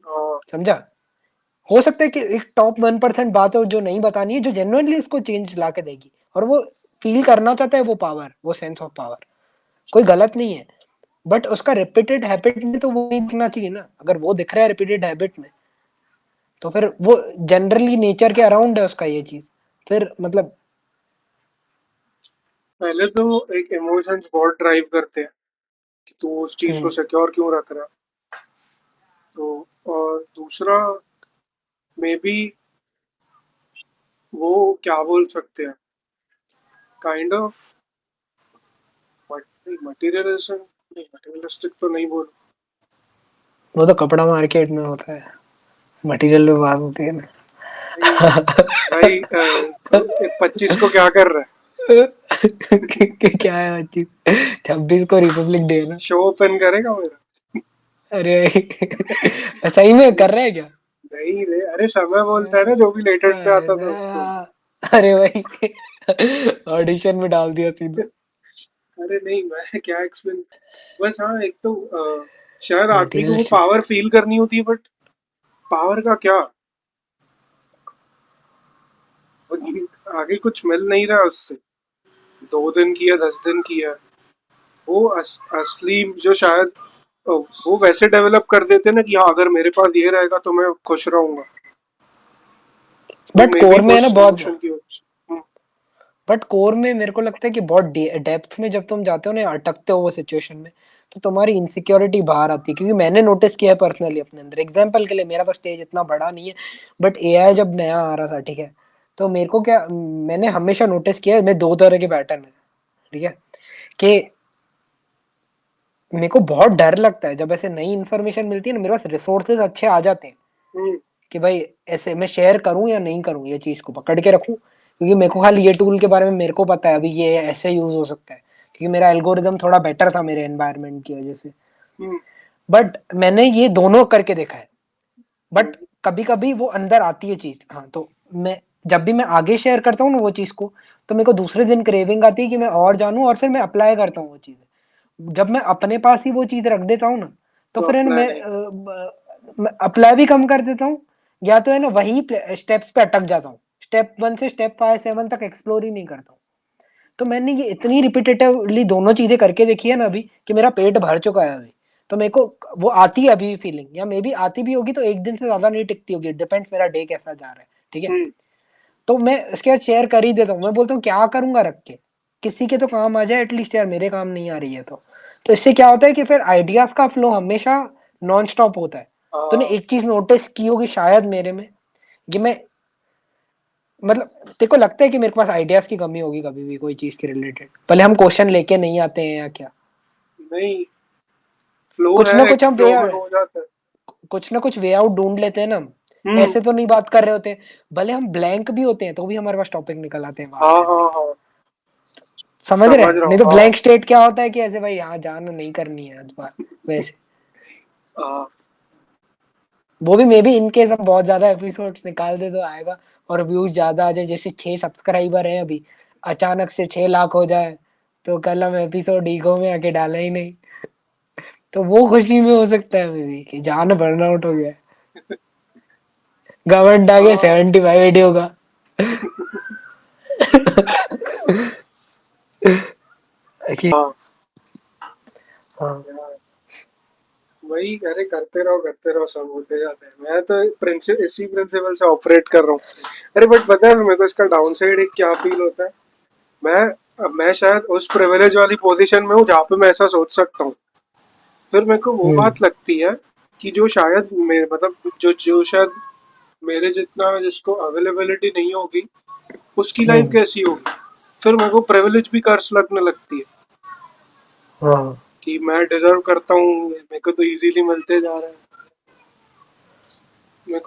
हाँ समझा। हो सकता है कि एक टॉप 1% बात हो जो नहीं बतानी है जो जेन्युइनली इसको चेंज ला के देगी और वो फील करना चाहता है वो पावर वो सेंस ऑफ पावर। कोई गलत नहीं है बट उसका रिपीटेड हैबिट में तो वो नहीं दिखना चाहिए ना। अगर वो दिख रहा है रिपीटेड हैबिट में तो फिर वो जनरली नेचर के अराउंड है उसका ये चीज फिर मतलब। पहले तो एक इमोशंस बहुत ड्राइव करते हैं कि तू उस चीज को हम्म सिक्योर क्यों रख रहा है। तो और दूसरा मे बी वो क्या बोल सकते हैं, काइंड ऑफ मटीरियलिज्म। नहीं, मटीरियलिस्टिक तो नहीं बोल। वो तो कपड़ा मार्केट में होता है मटेरियल में बात होती है भाई ना। भाई 25 को क्या कर रहा है। क्या है चीज 26 को रिपब्लिक डे है ना। शो ओपन करेगा मेरा। अरे सही में कर रहे हैं क्या। नहीं रे, अरे समय बोलता है ना, जो भी लेटेंट पे आता था उसको। अरे भाई ऑडिशन में डाल दिया सीधे। अरे नहीं, मैं क्या एक्सप्लेन। बस हाँ, एक तो शायद आदमी को वो मटेरियलिस्टिक। पावर फील करनी होती है, बट पावर का क्या, आगे कुछ मिल नहीं रहा उससे। 2 दिन की है, 10 दिन की है, वो असली जो शायद वो वैसे डेवलप कर देते ना कि हाँ अगर मेरे पास ये रहेगा तो मैं खुश रहूंगा। तो बट मे बी कोर में है ना उस बहुत, इमोशन की वजह से। बट कोर में मेरे को लगता है कि बहुत डेप्थ में जब तुम जाते हो ना, अटकते हो वो सिचुएशन में, तो तुम्हारी इनसिक्योरिटी बाहर आती है। क्योंकि मैंने नोटिस किया है पर्सनली अपने अंदर, एग्जांपल के लिए, मेरा तो स्टेज इतना बड़ा नहीं है, बट एआई जब नया आ रहा था, ठीक है, तो मेरे को क्या, मैंने हमेशा नोटिस किया है, मैं दो तरह के पैटर्न है, ठीक है, कि मेरे को बहुत डर लगता है जब ऐसे नई इन्फॉर्मेशन मिलती है ना, मेरे पास रिसोर्सेज अच्छे आ जाते हैं हम्म, कि भाई ऐसे मैं शेयर करूं या नहीं करूं, ये चीज को पकड़ के रखूं, क्योंकि मेरे को खाली ये टूल के बारे में मेरे को पता है अभी ये ऐसे यूज हो सकता है, क्योंकि मेरा एल्गोरिदम थोड़ा बेटर था मेरे एनवायरनमेंट की वजह से। हम्म, बट मैंने ये दोनों करके देखा है, बट हम्म, कभी कभी वो अंदर आती है चीज, हाँ, तो मैं जब भी मैं आगे शेयर करता हूँ ना वो चीज को, तो मेरे को दूसरे दिन क्रेविंग आती है कि मैं और जानूं, और फिर मैं अप्लाई करता हूँ वो चीज। जब मैं अपने पास ही वो चीज रख देता हूँ ना, तो तो फिर है ना अप्लाई नहीं। मैं अप्लाई भी कम कर देता हूँ, या तो है ना वही स्टेप्स पे अटक जाता हूँ, स्टेप 1 से स्टेप 5 7 तक एक्सप्लोर ही नहीं करता हूँ। तो मैंने ये इतनी रिपीटेटिवली दोनों चीजें करके देखी है ना अभी, कि मेरा पेट भर चुका है अभी। तो मेरे को वो आती है अभी फीलिंग, या मे बी आती भी होगी तो एक दिन से ज्यादा नहीं टिकती होगी, डिपेंड्स मेरा डे कैसा जा रहा है, ठीक है। हम्म, तो मैं उसके बाद शेयर कर ही देता हूँ, मैं बोलता हूँ क्या करूंगा रख के, किसी के तो काम आ जाए एटलीस्ट यार, मेरे काम नहीं आ रही है तो इससे क्या होता है कि फिर आइडियाज का फ्लो हमेशा नॉन स्टॉप होता है। तूने हाँ, एक चीज नोटिस की होगी शायद मेरे में, कि मैं, मतलब तेरे को लगता है कि मेरे पास आइडियाज की कमी होगी कभी भी कोई चीज के रिलेटेड, भले हम क्वेश्चन लेके नहीं आते हैं या क्या, नहीं, फ्लो कुछ है, ना एक कुछ हम वे, फ्लो में हो जाता है। कुछ ना कुछ वे आउट ढूंढ लेते हैं ना हम। हम्म, ऐसे तो नहीं बात कर रहे होते, भले हम ब्लैंक भी होते हैं तो भी हमारे पास टॉपिक निकल आते हैं बात हाँ करने हाँ के। हाँ, समझ रहे समझ हैं? रहा नहीं हूँ, तो हाँ। ब्लैंक स्टेट क्या होता है कि ऐसे भाई यहाँ जाना नहीं करनी है आज बात, वैसे। हाँ, वो भी मे बी इनकेस हम बहुत ज्यादा एपिसोड्स निकाल दे तो आएगा, और व्यूज ज्यादा आ जाए, जैसे 6 सब्सक्राइबर हैं अभी, अचानक से 6 लाख हो जाए, तो कल हम एपिसोड ईगो में आके डाला ही नहीं, तो वो खुशी में हो सकता है मे बी कि जान बर्नआउट हो गया, गवर्नमेंट आ गया हाँ, 75 वीडियो का। कि हाँ हाँ। यार, वही, अरे करते रहो, सब होते जाते हैं। मैं तो प्रिंसिपल, इसी प्रिंसिपल से ऑपरेट कर रहा हूँ। अरे बट पता है मेरे को इसका डाउन साइड एक क्या फील होता है। मैं शायद उस प्रिविलेज वाली पोजीशन में हूँ जहाँ पे मैं ऐसा सोच सकता हूँ। फिर मेरे को वो हम्म। बात लगती है कि जो शायद मेरे मतलब जो जो शायद मेरे जितना जिसको अवेलेबिलिटी नहीं होगी, उसकी लाइफ हम्म। कैसी होगी। फिर मेरे को प्रिविलेज भी कर्स लगने लगती है हाँ। कि मैं डिजर्व करता हूँ, मेरे को तो इजीली मिलते जा रहा है। मेरे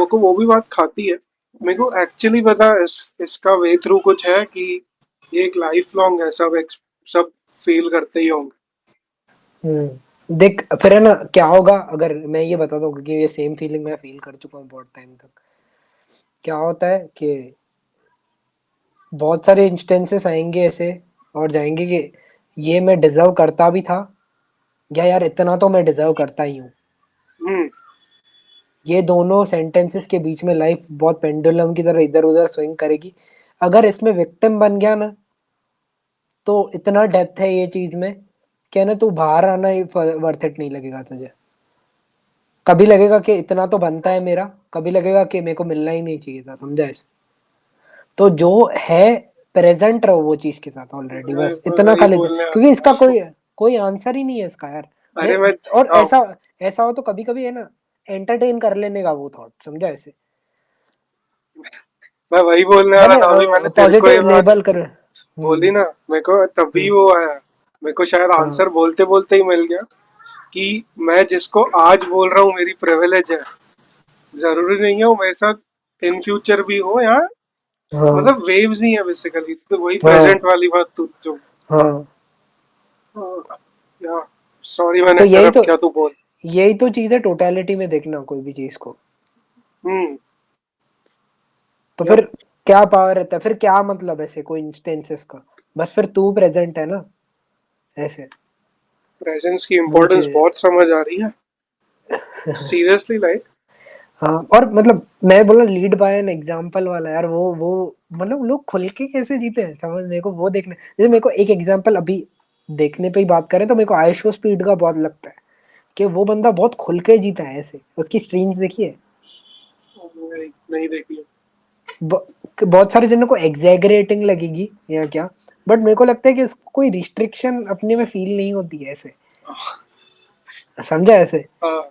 को वो भी बात खाती है। मेरे को एक्चुअली पता है इसका वे थ्रू कुछ है कि ये एक लाइफ लॉन्ग है, सब फील करते ही होंगे। देख फिर है ना क्या होगा, अगर मैं ये बताता हूँ, क्योंकि ये सेम फीलिंग मैं फील कर चुका हूँ बहुत टाइम तक। क्या होता है कि बहुत सारे इंस्टेंसेस आएंगे ऐसे और जाएंगे कि ये मैं डिजर्व करता भी था, या यार इतना तो मैं डिजर्व करता ही हूँ। हम्म, ये दोनों सेंटेंसेस के बीच में लाइफ बहुत पेंडुलम की तरह इधर उधर स्विंग करेगी। अगर इसमें विक्टिम बन गया ना, तो इतना डेप्थ है ये चीज में, क्या ना, तू बाहर आना ही वर्थ इट नहीं लगेगा तुझे। कभी लगेगा कि इतना तो बनता है मेरा, कभी लगेगा कि मेरे को मिलना ही नहीं चाहिए था, समझा ऐसे। तो जो है, प्रेजेंट रहो वो चीज के साथ ऑलरेडी, बस मैं इतना वही खा लेते, बोलने क्योंकि वाला इसका था। कोई कोई आंसर ही नहीं है इसका यार। मैं, अरे मैं, और हाँ, ऐसा ऐसा हो तो कभी कभी है ना, एंटरटेन कर लेने का वो थॉट, समझा ऐसे, मैं वही बोलने वाला भले था, अभी मैंने तेरे को ये पॉजिटिव बात लेबल कर। बोली ना, मेरे को तभी हम्म। वो आया। मेरे को शायद हाँ। आंसर बोलते बोलते ही मिल गया कि मैं जिसको आज बोल रहा हूँ मेरी प्रिविलेज है, जरूरी नहीं है वो मेरे साथ इन फ्यूचर भी हो, या हाँ। मतलब वेव्स ही है बेसिकली। तो वही हाँ। प्रेजेंट वाली बात तू जो, हाँ। हाँ, या सॉरी मैंने तो इंटरप्ट किया, तू बोल। यही तो चीज है टोटलिटी में देखना कोई भी चीज को। हम्म, तो फिर यप, क्या पावर रहता है, फिर क्या मतलब ऐसे कोई इंस्टेंसेस का, बस फिर तू प्रेजेंट है ना, ऐसे। प्रेजेंस की वो इम्पोर्टेंस चीज। बहुत समझ आ रही है सीरियसली लाइक। हाँ, और मतलब मैं बोला लीड बाय एन एग्जाम्पल वाला यार, वो मतलब लोग खुल के कैसे जीते हैं, समझ मेरे को वो देखने, जैसे मेरे को एक एग्जाम्पल अभी देखने पे ही बात करें तो मेरे को आयुष स्पीड का बहुत लगता है कि वो बंदा बहुत खुल के जीता है ऐसे, उसकी स्ट्रीम्स देखिए। नहीं, नहीं देखी। बहुत सारे जनों को एग्जैगरेटिंग लगेगी या क्या, बट मेरे को लगता है कि इसको कोई रिस्ट्रिक्शन अपने में फील नहीं होती है ऐसे, समझा ऐसे। हाँ।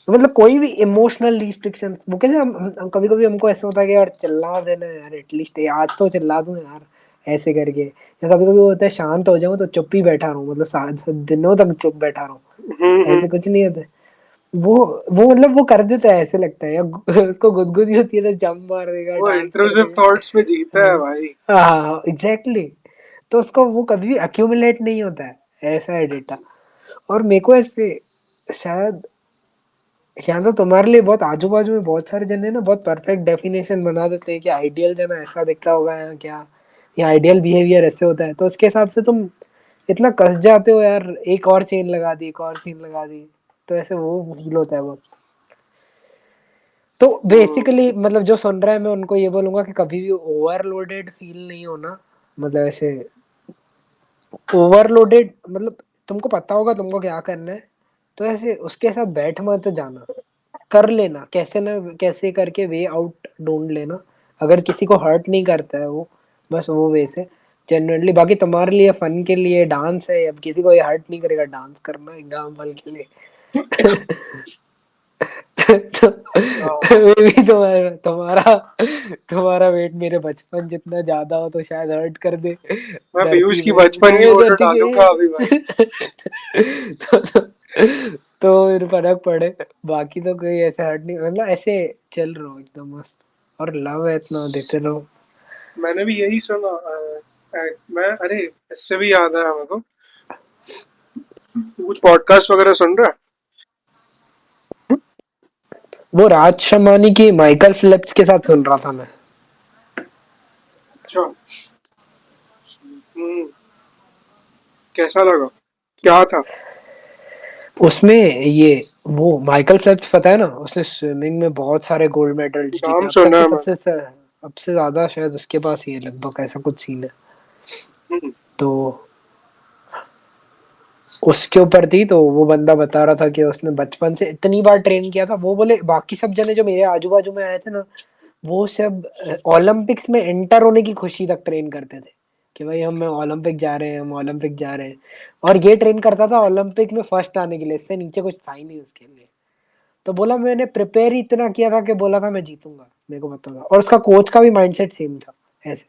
तो मतलब कोई भी इमोशनल रिस्ट्रिक्शन, वो कैसे हम कभी कभी हमको ऐसा होता है कि यार चिल्ला देना यार, एटलीस्ट आज तो चिल्ला दूं यार ऐसे करके, या कभी कभी होता है शांत हो जाऊं तो चुप ही बैठा रहूं, मतलब दिनों तक चुप बैठा रहूं, ऐसे कुछ नहीं होता है। वो वो मतलब वो कर देता है ऐसे लगता है, या उसको गुदगुदी होती है तो जंप मार देगा, वो डांस कर इंट्रूसिव देगा। थॉट्स में जीता है भाई। हाँ एग्जैक्टली, तो उसको वो कभी भी अक्यूमुलेट नहीं होता है, ऐसा है डेटा। और मेरे को ऐसे शायद, या तो तुम्हारे लिए बहुत आजू बाजू में बहुत सारे जने ना बहुत परफेक्ट डेफिनेशन बना देते हैं कि आइडियल जना ऐसा दिखता होगा या क्या, या आइडियल बिहेवियर ऐसे होता है, तो उसके हिसाब से तुम इतना कस जाते हो यार, एक और चेन लगा दी, एक और चेन लगा दी, तो ऐसे वो फील होता है वो। तो हम्म। बेसिकली मतलब जो सुन रहा है मैं उनको ये बोलूंगा कि कभी भी ओवरलोडेड फील नहीं होना, मतलब ऐसे ओवरलोडेड मतलब तुमको पता होगा तुमको क्या करना है, तो ऐसे उसके साथ बैठ मत जाना, कर लेना कैसे ना कैसे करके वे आउट ढूंढ लेना, अगर किसी को हर्ट नहीं करता है वो, बस वो वे से जनरली, बाकी तुम्हारे लिए फन के लिए डांस है, अब किसी को ये हर्ट नहीं करेगा डांस करना एग्जाम्पल के लिए। तो हाँ, मे भी तुम्हारा तुम्हारा तुम्हारा वेट मेरे बचपन जितना ज्यादा हो तो शायद हर्ट कर दे मैं पीयूष धरती की में, बचपन तो की ये फोटो धरती डालूंगा अभी भाई। के तो फिर फर्क पड़े, बाकी तो कोई ऐसे हर्ट नहीं, मतलब ऐसे चल रहा हो एकदम मस्त, और लव है इतना देते रहो। मैंने भी यही सुना। मैं अरे इससे भी याद आया मेरे को, तू कुछ पॉडकास्ट वगैरह सुन रहा है? वो राज शमानी की माइकल फिलिप्स के साथ सुन रहा था मैं। अच्छा। हम्म। कैसा लगा? क्या था? उसमें ये वो माइकल फेल्प्स पता है ना, उसने स्विमिंग में बहुत सारे गोल्ड मेडल्स जीते नाम अब तक सुना के है मैं। सबसे सबसे ज्यादा शायद उसके पास ही है लगभग, ऐसा कुछ सीन है। हम्म। तो उसके ऊपर थी, तो वो बंदा बता रहा था कि उसने बचपन से इतनी बार ट्रेन किया था, वो बोले बाकी सब जने जो मेरे आजू बाजू में आए थे ना, वो सब ओलंपिक्स में एंटर होने की खुशी तक ट्रेन करते थे कि भाई हम ओलंपिक जा रहे हैं, हम ओलंपिक जा रहे हैं, और ये ट्रेन करता था ओलंपिक में फर्स्ट आने के लिए, इससे नीचे कुछ था ही नहीं उसके लिए। तो बोला मैंने प्रिपेयर ही इतना किया था कि बोला था मैं जीतूंगा, मेरे को पता था, और उसका कोच का भी माइंडसेट सेम था ऐसे,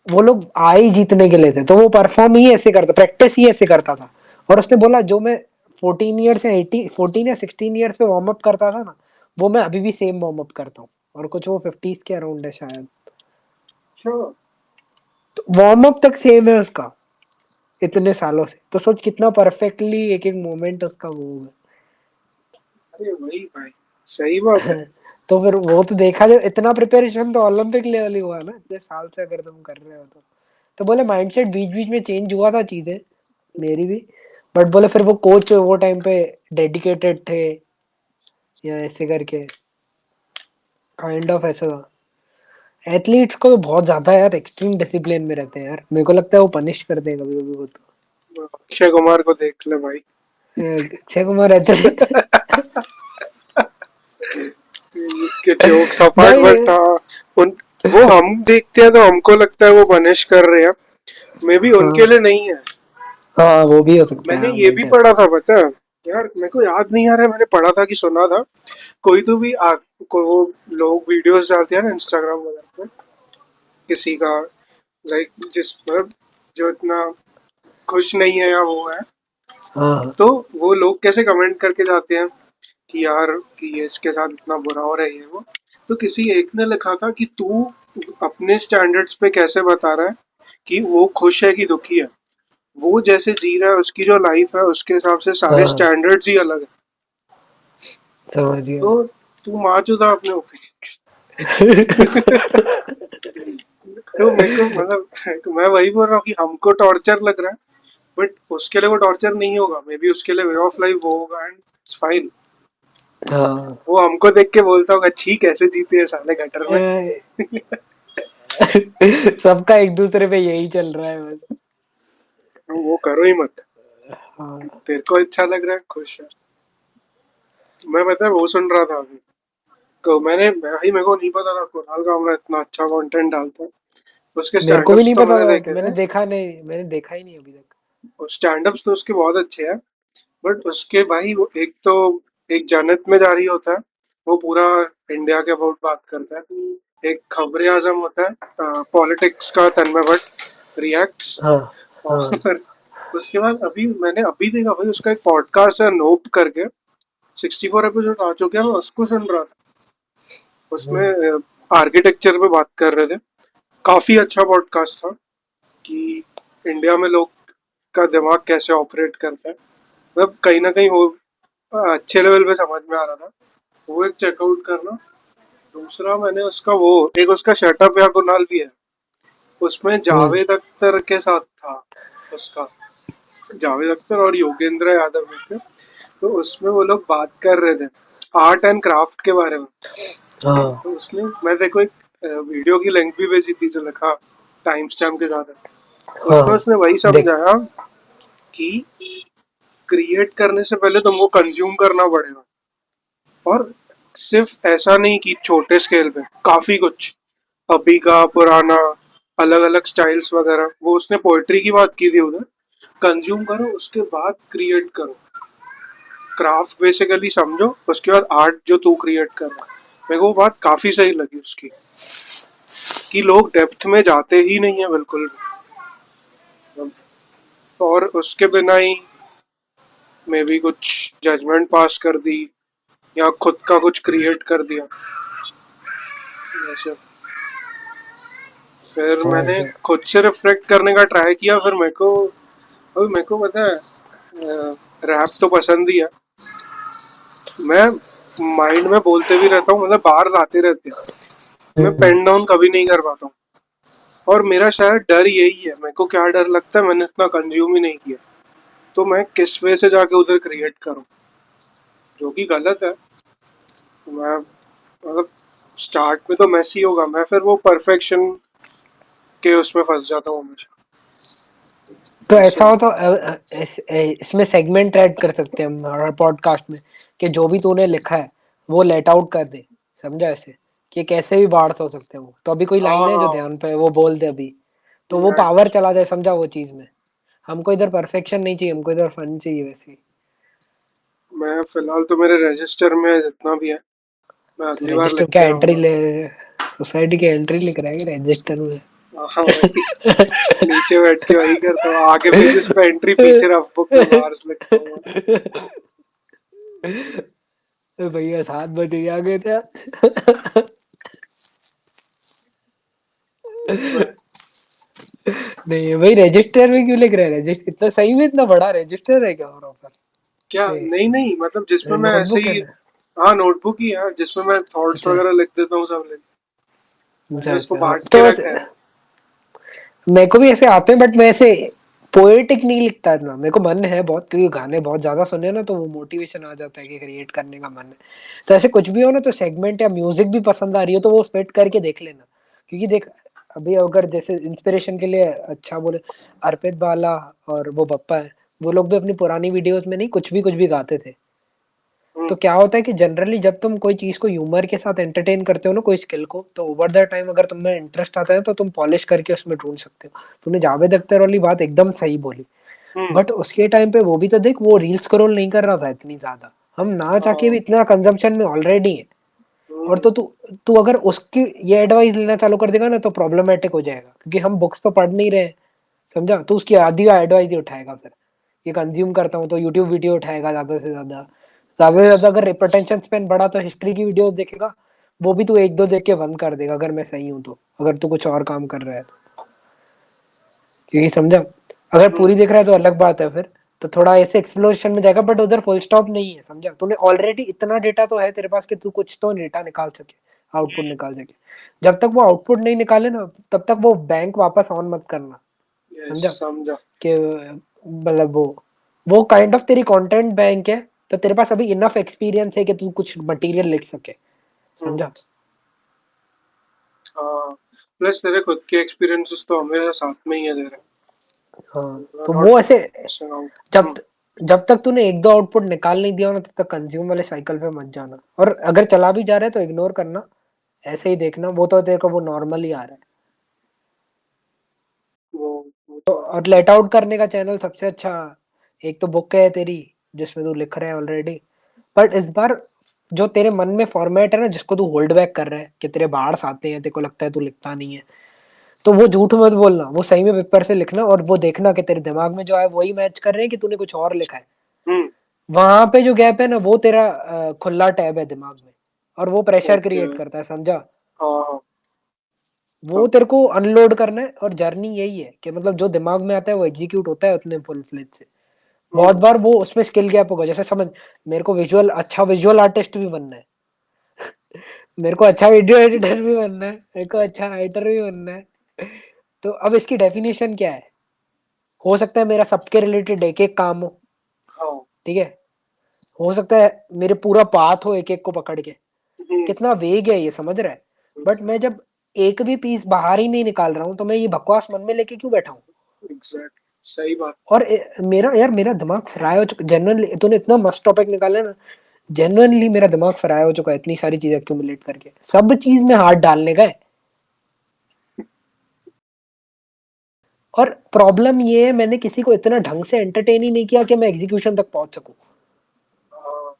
वो लोग आए ही जीतने के लिए थे, तो वो परफॉर्म ही ऐसे करता, प्रैक्टिस ही ऐसे करता था। और उसने बोला जो मैं 14 ईयर्स या 18 14 या 16 ईयर्स पे वार्म अप करता था ना, वो मैं अभी भी सेम वार्म अप करता हूँ, और कुछ वो 50s के अराउंड है शायद, अच्छा। तो वार्म अप तक सेम है उसका इतने सालों से, तो सोच कितना परफेक्टली एक एक मोमेंट उसका वो होगा। अरे वही भाई, सही बात है। तो फिर वो तो देखा जाए इतना प्रिपरेशन तो ओलंपिक लेवल ही हुआ ना इतने साल से, अगर तुम कर रहे हो तो बोले माइंडसेट बीच बीच में चेंज हुआ था चीजें, मेरी भी, बट बोले फिर वो कोच वो टाइम पे डेडिकेटेड थे, या ऐसे करके काइंड ऑफ ऐसा था। एथलीट्स को तो बहुत ज्यादा यार एक्सट्रीम डिसिप्लिन में रहते हैं यार, मेरे को लगता है वो पनिश करते हैं कभी कभी वो तो। अक्षय कुमार को देख ले भाई। अक्षय कुमार रहते हैं। के जोक्स अपार्ट, नहीं। बट हाँ, उन वो हम देखते हैं तो हमको लगता है वो पनिश कर रहे हैं। मे बी उनके हाँ लिए नहीं है। हाँ वो भी हो सकता है, मैंने हाँ ये वही भी टाइप। पढ़ा था, पता है यार, मेरे को याद नहीं आ रहा है, मैंने पढ़ा था कि सुना था। कोई तो भी को वो लोग वीडियोस डालते हैं ना इंस्टाग्राम वगैरह पे, किसी का लाइक जिस मतलब जो इतना खुश नहीं है या वो है, हाँ हाँ तो वो लोग कैसे कमेंट करके जाते हैं कि यार कि ये इसके साथ इतना बुरा हो रहा है ये वो। तो किसी एक ने लिखा था कि तू अपने स्टैंडर्ड्स पे कैसे बता रहा है कि वो खुश है कि दुखी है। वो जैसे जी रहा है, उसकी जो लाइफ है उसके हिसाब से सारे हाँ, स्टैंडर्ड्स ही अलग है। समझ गया। तो तू मान चुका अपने ओपिनियन। तो मेरे को मतलब मैं वही बोल रहा हूँ कि हमको टॉर्चर लग रहा है, बट उसके लिए वो टॉर्चर नहीं होगा, मे बी उसके लिए वे ऑफ लाइफ वो होगा, एंड इट्स फाइन। हाँ। वो हमको देख के बोलता होगा, छी कैसे जीते हैं साले गटर में। ए, सबका एक दूसरे पे यही चल रहा है बस। वो करो ही मत। हाँ। तेरे को अच्छा लग रहा है, खुश है। मैं पता है वो सुन रहा था अभी, तो मैंने भाई मेरे को नहीं पता था कुणाल कामरा इतना अच्छा कंटेंट डालता है। उसके मेरे को भी स्टैंड-अप्स नहीं तो पता मैंने था, देखे मैंने थे, देखा नहीं, मैंने देखा ही नहीं अभी तक। और स्टैंड-अप्स तो उसके बहुत अच्छे हैं। बट उसके भाई वो एक तो एक जन्नत में जारी होता है, वो पूरा इंडिया के अबाउट बात करता है। एक खबरे आजम होता है, पॉलिटिक्स का, तन्मय भट्ट रिएक्ट्स। हाँ। हाँ। और उसके बाद अभी मैंने अभी देखा भाई, उसका एक पॉडकास्ट है नोप करके, 64 एपिसोड आ चुके हैं, मैं उसको सुन रहा था। उसमें आर्किटेक्चर पे बात कर रहे थे। काफी अच्छा पॉडकास्ट था कि इंडिया में लोग का दिमाग कैसे ऑपरेट करता है। मतलब कहीं ना कहीं वो अच्छे लेवल पे समझ में आ रहा था। वो एक चेकआउट करना। दूसरा मैंने उसका वो, एक उसका शटअप या कुणाल भी है, उसमें हम्म। जावेद अख्तर के साथ था उसका। जावेद अख्तर और योगेंद्र यादव के। तो उसमें वो लोग बात कर रहे थे आर्ट एंड क्राफ्ट के बारे में। हाँ। तो उसने, मैं देखो एक वीडियो की लिंक भी भेजी थी जो लिखा टाइम स्टैम्प के साथ है। उसमें हाँ। उसने वही देख। समझाया कि क्रिएट करने से पहले तुमको कंज्यूम करना पड़ेगा। और सिर्फ ऐसा नहीं कि छोटे स्केल पे, काफी कुछ अभी का पुराना, अलग अलग स्टाइल्स वगैरह, वो उसने पोएट्री की बात की थी उधर। कंज्यूम करो, उसके बाद क्रिएट करो। क्राफ्ट बेसिकली समझो, उसके बाद आर्ट जो तू क्रिएट कर रहा है। मेरे को वो बात काफी सही लगी उसकी, कि लोग डेप्थ में जाते ही नहीं है बिल्कुल भी। और उसके बिना ही मे बी कुछ जजमेंट पास कर दी, या खुद का कुछ क्रिएट कर दिया वैसे। फिर समझ मैंने गया। खुद से रिफ्लेक्ट करने का ट्राई किया। फिर मेरे को, अभी मेरे को पता है, रैप तो पसंद ही है। मैं माइंड में बोलते भी रहता हूँ, मतलब बाहर आते रहते हैं। मैं हम्म। पेन डाउन कभी नहीं कर पाता हूँ। और मेरा शायद डर यही है, मेरे को क्या डर लगता है, मैंने इतना कंज्यूम ही नहीं किया, तो मैं किस वे से जाके उधर क्रिएट करूँ, जो कि गलत है। मैं मतलब स्टार्ट में तो मैसी होगा, मैं फिर वो परफेक्शन के उसमें फंस जाता हूँ हमेशा। तो ऐसा इसलिए हो तो इसमें सेगमेंट ऐड कर सकते हैं हम हमारे पॉडकास्ट में, कि जो भी तूने लिखा है वो लेट आउट कर दे। समझा ऐसे, कि कैसे भी बाढ़ हो सकते हैं वो, तो अभी कोई हाँ लाइन है जो हाँ, ध्यान पे है, वो बोल दे अभी, तो वो मैं पावर चला जाए। समझा वो चीज में, हमको इधर परफेक्शन नहीं चाहिए, हमको इधर फन चाहिए वैसे ही। मैं फिलहाल तो मेरे रजिस्टर में जितना भी है, मैं अगली बार लिख रजिस्टर क्या के एंट्री आऊंगा। ले, सोसाइटी की एंट्री लिख रहा है रजिस्टर में? हाँ भाई, नीचे बैठ के वही करता हूँ, आगे पेजेस पे एंट्री, पीछे रफ बुक में बार्स लिखता हूँ। भैया 7 बजे आ गए थे आज। मैं नहीं भाई, रजिस्टर में क्यों लिख रहे हैं? रजिस्टर इतना सही में इतना बड़ा रजिस्टर है क्या प्रॉपर? क्या, नहीं नहीं, मतलब जिसमें मैं ऐसे नोटबुक है ही, ना? हाँ नोटबुक ही है जिसमें मैं थॉट्स अच्छा। वगैरह लिख देता हूँ सब लिख। मैंने अच्छा। उसको अच्छा बांट के तो रखा है। मेरे को भी ऐसे आते हैं, बट मैं ऐसे पोएटिक नहीं लिखता इतना। मेरे को मन है बहुत, क्योंकि गाने बहुत ज्यादा सुने ना, तो वो मोटिवेशन आ जाता है कि क्रिएट करने का मन है। तो ऐसे कुछ भी हो ना, तो सेगमेंट या म्यूजिक भी पसंद आ रही हो तो वो स्पेट करके देख लेना। क्योंकि देख, अभी अगर जैसे इंस्पिरेशन के लिए अच्छा बोले, अर्पित बाला और वो बप्पा है, वो लोग भी अपनी पुरानी वीडियोस में नहीं कुछ भी गाते थे। हम्म तो क्या होता है कि जनरली जब तुम कोई चीज को ह्यूमर के साथ एंटरटेन करते हो ना, कोई स्किल को, तो ओवर द टाइम अगर तुम्हें इंटरेस्ट आता है तो तुम पॉलिश करके उसमें ढूंढ सकते हो। तूने जावेद अख्तर वाली बात एकदम सही बोली। हम्म बट उसके टाइम पे वो भी तो देख, वो रील स्क्रॉल नहीं कर रहा था इतनी ज्यादा। हम ना चाहके हाँ भी इतना कंजम्पशन में ऑलरेडी है। और हम्म तो तू तू अगर उसकी ये एडवाइस लेना चालू कर देगा ना, तो प्रॉब्लमेटिक हो जाएगा, क्योंकि हम बुक्स तो पढ़ नहीं रहे हैं। समझा? तो उसकी आधी एडवाइस ही उठाएगा फिर। ये कंज्यूम करता हूँ तो यूट्यूब वीडियो उठाएगा ज्यादा से ज्यादा। ज्यादा से यस। ज्यादा अगर रिटेंशन स्पैन बढ़ा तो हिस्ट्री की वीडियोस देखेगा। वो भी तू एक दो देख के बंद कर देगा, अगर मैं सही हूँ तो। अगर तू कुछ और काम कर रहा है तो। क्योंकि समझा, अगर हम्म पूरी देख रहा है तो अलग बात है फिर। तो थोड़ा ऐसे एक्सप्लोरेशन में जाएगा, बट उधर फुल स्टॉप नहीं है। समझा? तूने ऑलरेडी इतना डेटा तो है तेरे पास कि तू कुछ तो डेटा निकाल सके, आउटपुट निकाल सके। जब तक वो आउटपुट नहीं निकाले ना, तब तक वो बैंक वापस ऑन मत करना। यस, समझा? समझा। कि मतलब वो काइंड ऑफ तेरी कंटेंट बैंक है, तो तेरे पास अभी इनफ एक्सपीरियंस है कि तू कुछ मटेरियल लिख सके, हम्म, समझा? हाँ, प्लस तेरे खुद के एक्सपीरियंसेस तो हमेशा साथ में ही है तेरे, हाँ, यू आर तो नॉट वो ऐसे मिसिंग आउट। जब जब तक तूने एक दो आउटपुट निकाल नहीं दिया ना, तब तक कंज्यूम वाले साइकिल पे मत जाना, और अगर चला भी जा रहा है तो इग्नोर करना, ऐसे ही देखना, वो तो तेरे को वो नॉर्मल ही आ रहा है। वो वो तो तो है। और लेट आउट करने का चैनल सबसे अच्छा, एक तो बुक है तेरी जिसमें तू लिख रहा है ऑलरेडी, बट इस बार जो तेरे मन में फॉर्मेट है ना, जिसको तू होल्ड बैक कर रहा है कि तेरे बार्स आते हैं, तेरे को लगता है तू लिखता नहीं है, तो वो झूठ मत बोलना, वो सही में पेपर से लिखना, और वो देखना कि तेरे दिमाग में जो है वही मैच कर रहे हैं कि तूने कुछ और लिखा है। हम्म। वहां पे जो गैप है ना, वो तेरा खुला टैब है दिमाग में, और वो प्रेशर ओके। क्रिएट करता है, समझा? हाँ हाँ। वो तब तेरे को अनलोड करना है, और जर्नी यही है कि मतलब जो दिमाग में आता है वो एग्जीक्यूट होता है उतने फुल फ्लेज से। बहुत हम्म। बार वो उसमें स्किल गैप होगा, जैसे समझ, मेरे को विजुअल आर्टिस्ट भी बनना है, मेरे को अच्छा वीडियो एडिटर भी बनना है, मेरे को अच्छा राइटर भी बनना है, तो अब इसकी डेफिनेशन क्या है? हो सकता है मेरा सबके रिलेटेड एक एक काम हो, हाँ। ठीक है, हो सकता है मेरे पूरा पाथ हो एक एक को पकड़ के, हम्म। कितना वेग है ये, समझ रहा है? बट मैं जब एक भी पीस बाहर ही नहीं निकाल रहा हूँ, तो मैं ये बकवास मन में लेके क्यों बैठा हूँ? एग्जैक्ट, सही बात। और मेरा यार, मेरा दिमाग फ्राई हो चुका, जेन्युइनली तूने इतना मस्त टॉपिक निकाला है ना, जेन्युइनली मेरा दिमाग फ्राई हो चुका है इतनी सारी चीजें एक्यूमुलेट करके, सब चीज में हाथ डालने का है। और प्रॉब्लम ये है, मैंने किसी को इतना ढंग से एंटरटेन ही नहीं किया कि मैं एग्जीक्यूशन तक पहुंच सकूं। हाँ।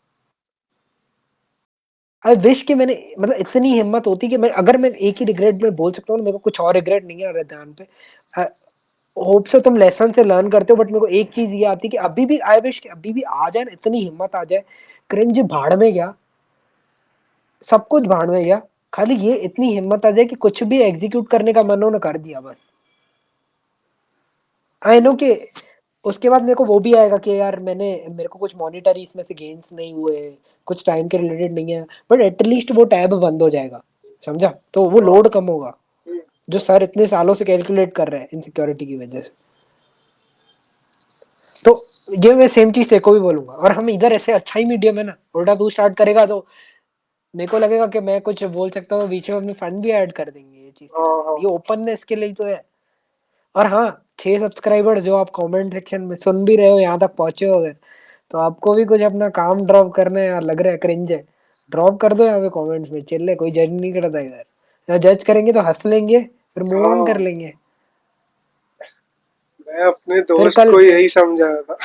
आई विश कि मैंने, मतलब इतनी हिम्मत होती कि मैं, अगर मैं एक ही रिग्रेट में बोल सकता हूँ, मेरे को कुछ और रिग्रेट नहीं है आ रहा ध्यान पे। होप से तुम लेसन से लर्न करते हो, बट मेरे को एक चीज ये आती है कि अभी भी आई विश कि अभी भी आ जाए ना, इतनी हिम्मत आ जाए, क्रिंज भाड़ में गया, सब कुछ भाड़ में गया, खाली ये इतनी हिम्मत आ जाए कि कुछ भी एग्जीक्यूट करने का मन हो ना, कर दिया बस। आई नो कि उसके बाद मेरे को वो भी आएगा कि यार मेरे को कुछ मॉनिटरी इसमें से गेन्स नहीं हुए, कुछ टाइम के रिलेटेड नहीं है, बट एटलीस्ट वो टैब बंद हो जाएगा, समझा? तो वो हाँ। लोड कम होगा, हम्म। जो सर इतने सालों से कैलकुलेट कर रहे हैं इनसिक्योरिटी की वजह से। तो ये मैं सेम चीज तेरे को भी बोलूंगा, और हम इधर ऐसे अच्छा ही मीडियम है ना, उल्टा तू स्टार्ट करेगा तो मेरे को लगेगा कि मैं कुछ बोल सकता हूँ, बीच में अपने फंड भी ऐड कर देंगे, ये चीज हाँ तेरे लिए, हाँ। ये ओपननेस के लिए तो है। और हाँ, 6 सब्सक्राइबर जो आप कमेंट सेक्शन में सुन भी रहे हो, यहाँ तक पहुंचे हो गए, तो आपको भी कुछ अपना काम ड्रॉप करना है यार, लग रहा है क्रिंज है, ड्रॉप कर दो यहाँ पे कमेंट्स में, चिल्ले, कोई जज नहीं करता इधर, या जज करेंगे तो हंस लेंगे, फिर मूव ऑन कर हाँ, लेंगे। मैं अपने फिर दोस्त कल को यही समझाया था।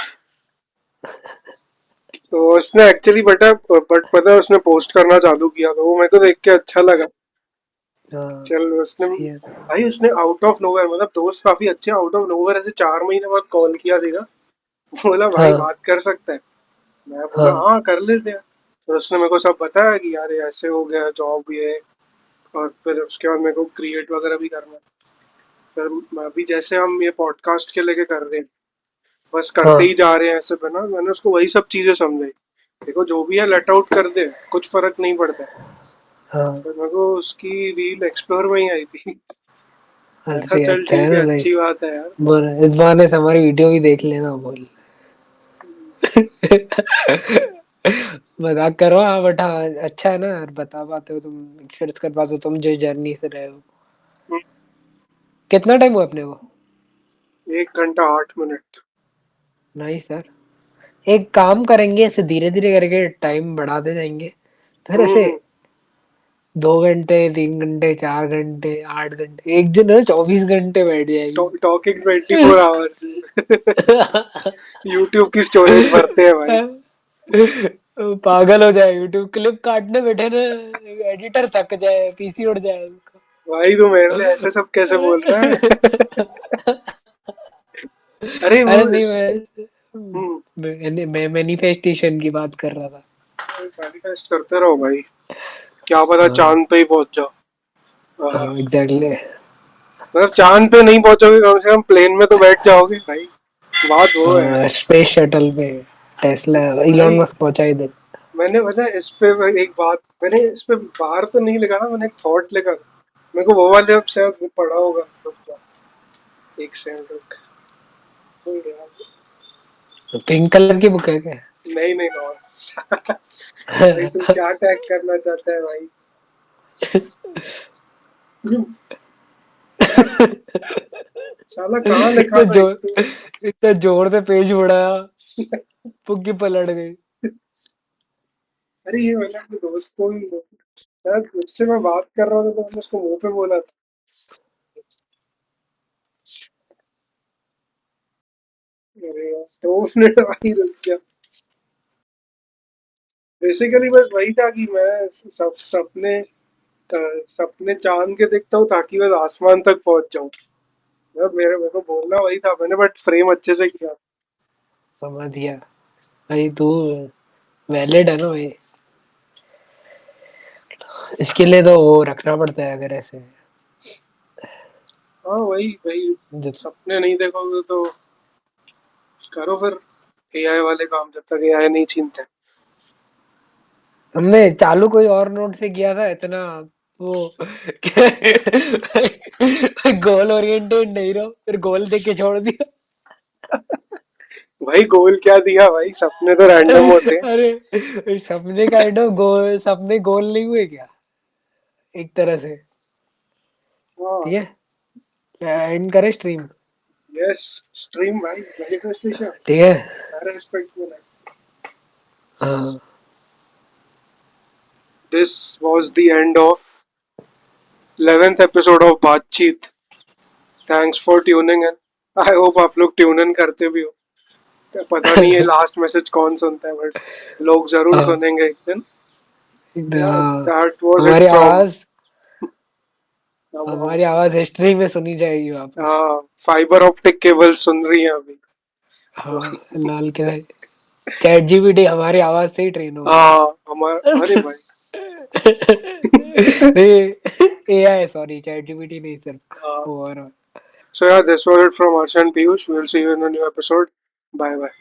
तो उसने एक्चुअली बट पता है उसने पोस्ट करना चालू किया, तो वो मेरे को देख के अच्छा लगा। हाँ, चल उसने, सही है। भाई उसने आउट ऑफ नोवेयर, मतलब दोस्त काफी अच्छे, आउट ऑफ नोवेयर ऐसे 4 महीने बाद कॉल किया सीधा। बोला भाई हाँ, बात कर सकते हैं। मैं बोला हाँ, हाँ कर लेते हैं। तो उसने मेरे को सब बताया कि यार ये ऐसे हो गया जॉब ये, और फिर उसके बाद मेरे को क्रिएट वगैरह भी करना है। फिर मैं भी जैसे हम ये पॉडकास्ट के लेके कर रहे हैं, बस करते हाँ, ही जा रहे हैं ऐसे बना, मैंने उसको वही सब चीजें समझाई। देखो जो भी है लेट आउट कर दे, कुछ फर्क नहीं पड़ता है। हाँ। फिर मेरे को उसकी रील एक्सप्लोर में ही आई थी। मैं कहा अरे चल अच्छा है ठीक ना, है, अच्छी नाइस। बात है यार। बोल, इस बहाने से हमारी वीडियो भी देख लेना, बोल। मजाक करो, हाँ, बट हाँ अच्छा है ना यार, बता पाते हो तुम, एक्सपीरियंस कर पाते हो तुम जो जर्नी से रहे हो। कितना टाइम हुआ अपने को? 1 घंटा 8 मिनट। Nice sir. एक काम करेंगे, ऐसे धीरे धीरे करके टाइम बढ़ाते जाएंगे, फिर ऐसे हम्म। 2 घंटे, 3 घंटे, 4 घंटे, 8 घंटे, एक दिन है 24 घंटे बैठ जाएगी। Talking 24 hours. यूट्यूब की स्टोरेज भरते हैं भाई। पागल हो जाए, यूट्यूब क्लिप काटने बैठे ना, एडिटर थक जाए, पीसी उड़ जाए उसका। भाई तू मेरे लिए ऐसे सब कैसे बोल रहा है? अरे वो अरे नहीं, इस, हम्म, मैं मैनिफेस्टेशन की बात कर रहा था। मैनिफेस्ट करते रहो भाई, क्या पता हाँ, चांद पे ही पहुंच जाओ। आहा। एग्जैक्टली। मतलब चांद पे नहीं पहुंचोगे, कम से कम प्लेन में तो बैठ जाओगे भाई। बात वो है। स्पेस शटल पे टेस्ला, इलॉन भाई मस्क पहुंचा ही दे। मैंने पता है इस पे एक बात, मैंने इस पे बाहर तो नहीं लिखा था, मैंने एक थॉट लिखा था। मेरे को वो वाले अब शायद वो पढ़ा होगा, रुक जा, एक सेकंड रुक। भूल गया। पिंक कलर की बुक है क्या? नहीं नहीं और भाई तू क्या टैग करना चाहता है भाई? साला कहाँ लिखा इतने था जोर इसको? इतने जोर से पेज उड़ाया, बुक की पलट गई। अरे ये मैंने अपने दोस्त को भी यार उससे मैं बात कर रहा था तो मैंने उसको मुंह पे बोला था। अरे यार 2 मिनट भाई रुक गया। बेसिकली बस वही था कि मैं सपने चांद के देखता हूँ ताकि बस आसमान तक पहुंच जाऊं। मेरे को बोलना वही था मैंने, बट फ्रेम अच्छे से किया। समझ गया भाई तू, वैलिड है ना भाई। इसके लिए तो वो रखना पड़ता है अगर ऐसे हाँ वही वही। जब सपने नहीं देखोगे तो करो फिर एआई वाले काम जब तक एआई नहीं छीनते। हमने चालू कोई और नोट से किया था इतना वो गोल ओरिएंटेड नहीं रहो, फिर गोल देख के छोड़ दिया। भाई गोल क्या दिया भाई, सपने तो रैंडम होते हैं। अरे सपने काइंड ऑफ गोल, सपने गोल नहीं हुए क्या एक तरह से? हाँ। ठीक है, एंड करे स्ट्रीम। यस। स्ट्रीम भाई मैनिफेस्टेशन। ठीक है। सारे एस्पेक्ट में। हाँ। This was the end of 11th episode of Baatcheet. Thanks for tuning in. I hope आप लोग ट्यून इन करते भी हो। पता नहीं है लास्ट मैसेज कौन सुनता है, बट लोग जरूर हाँ, सुनेंगे एक दिन। या हाँ, दैट वाज इट हमारी फ्रॉम। आवाज हमारी आवाज हिस्ट्री में सुनी जाएगी वापस। हाँ फाइबर ऑप्टिक केबल सुन रही है अभी तो। हाँ, लाल के चैट जीपीटी हमारी आवाज से ही ट्रेन हो गया। हाँ हमारा अरे भाई। नहीं, एआई सॉरी, चैट जीपीटी नहीं सिर्फ हाँ वो और so yeah, this was it from Arsh and Piyush. We'll see you in a new episode. Bye bye.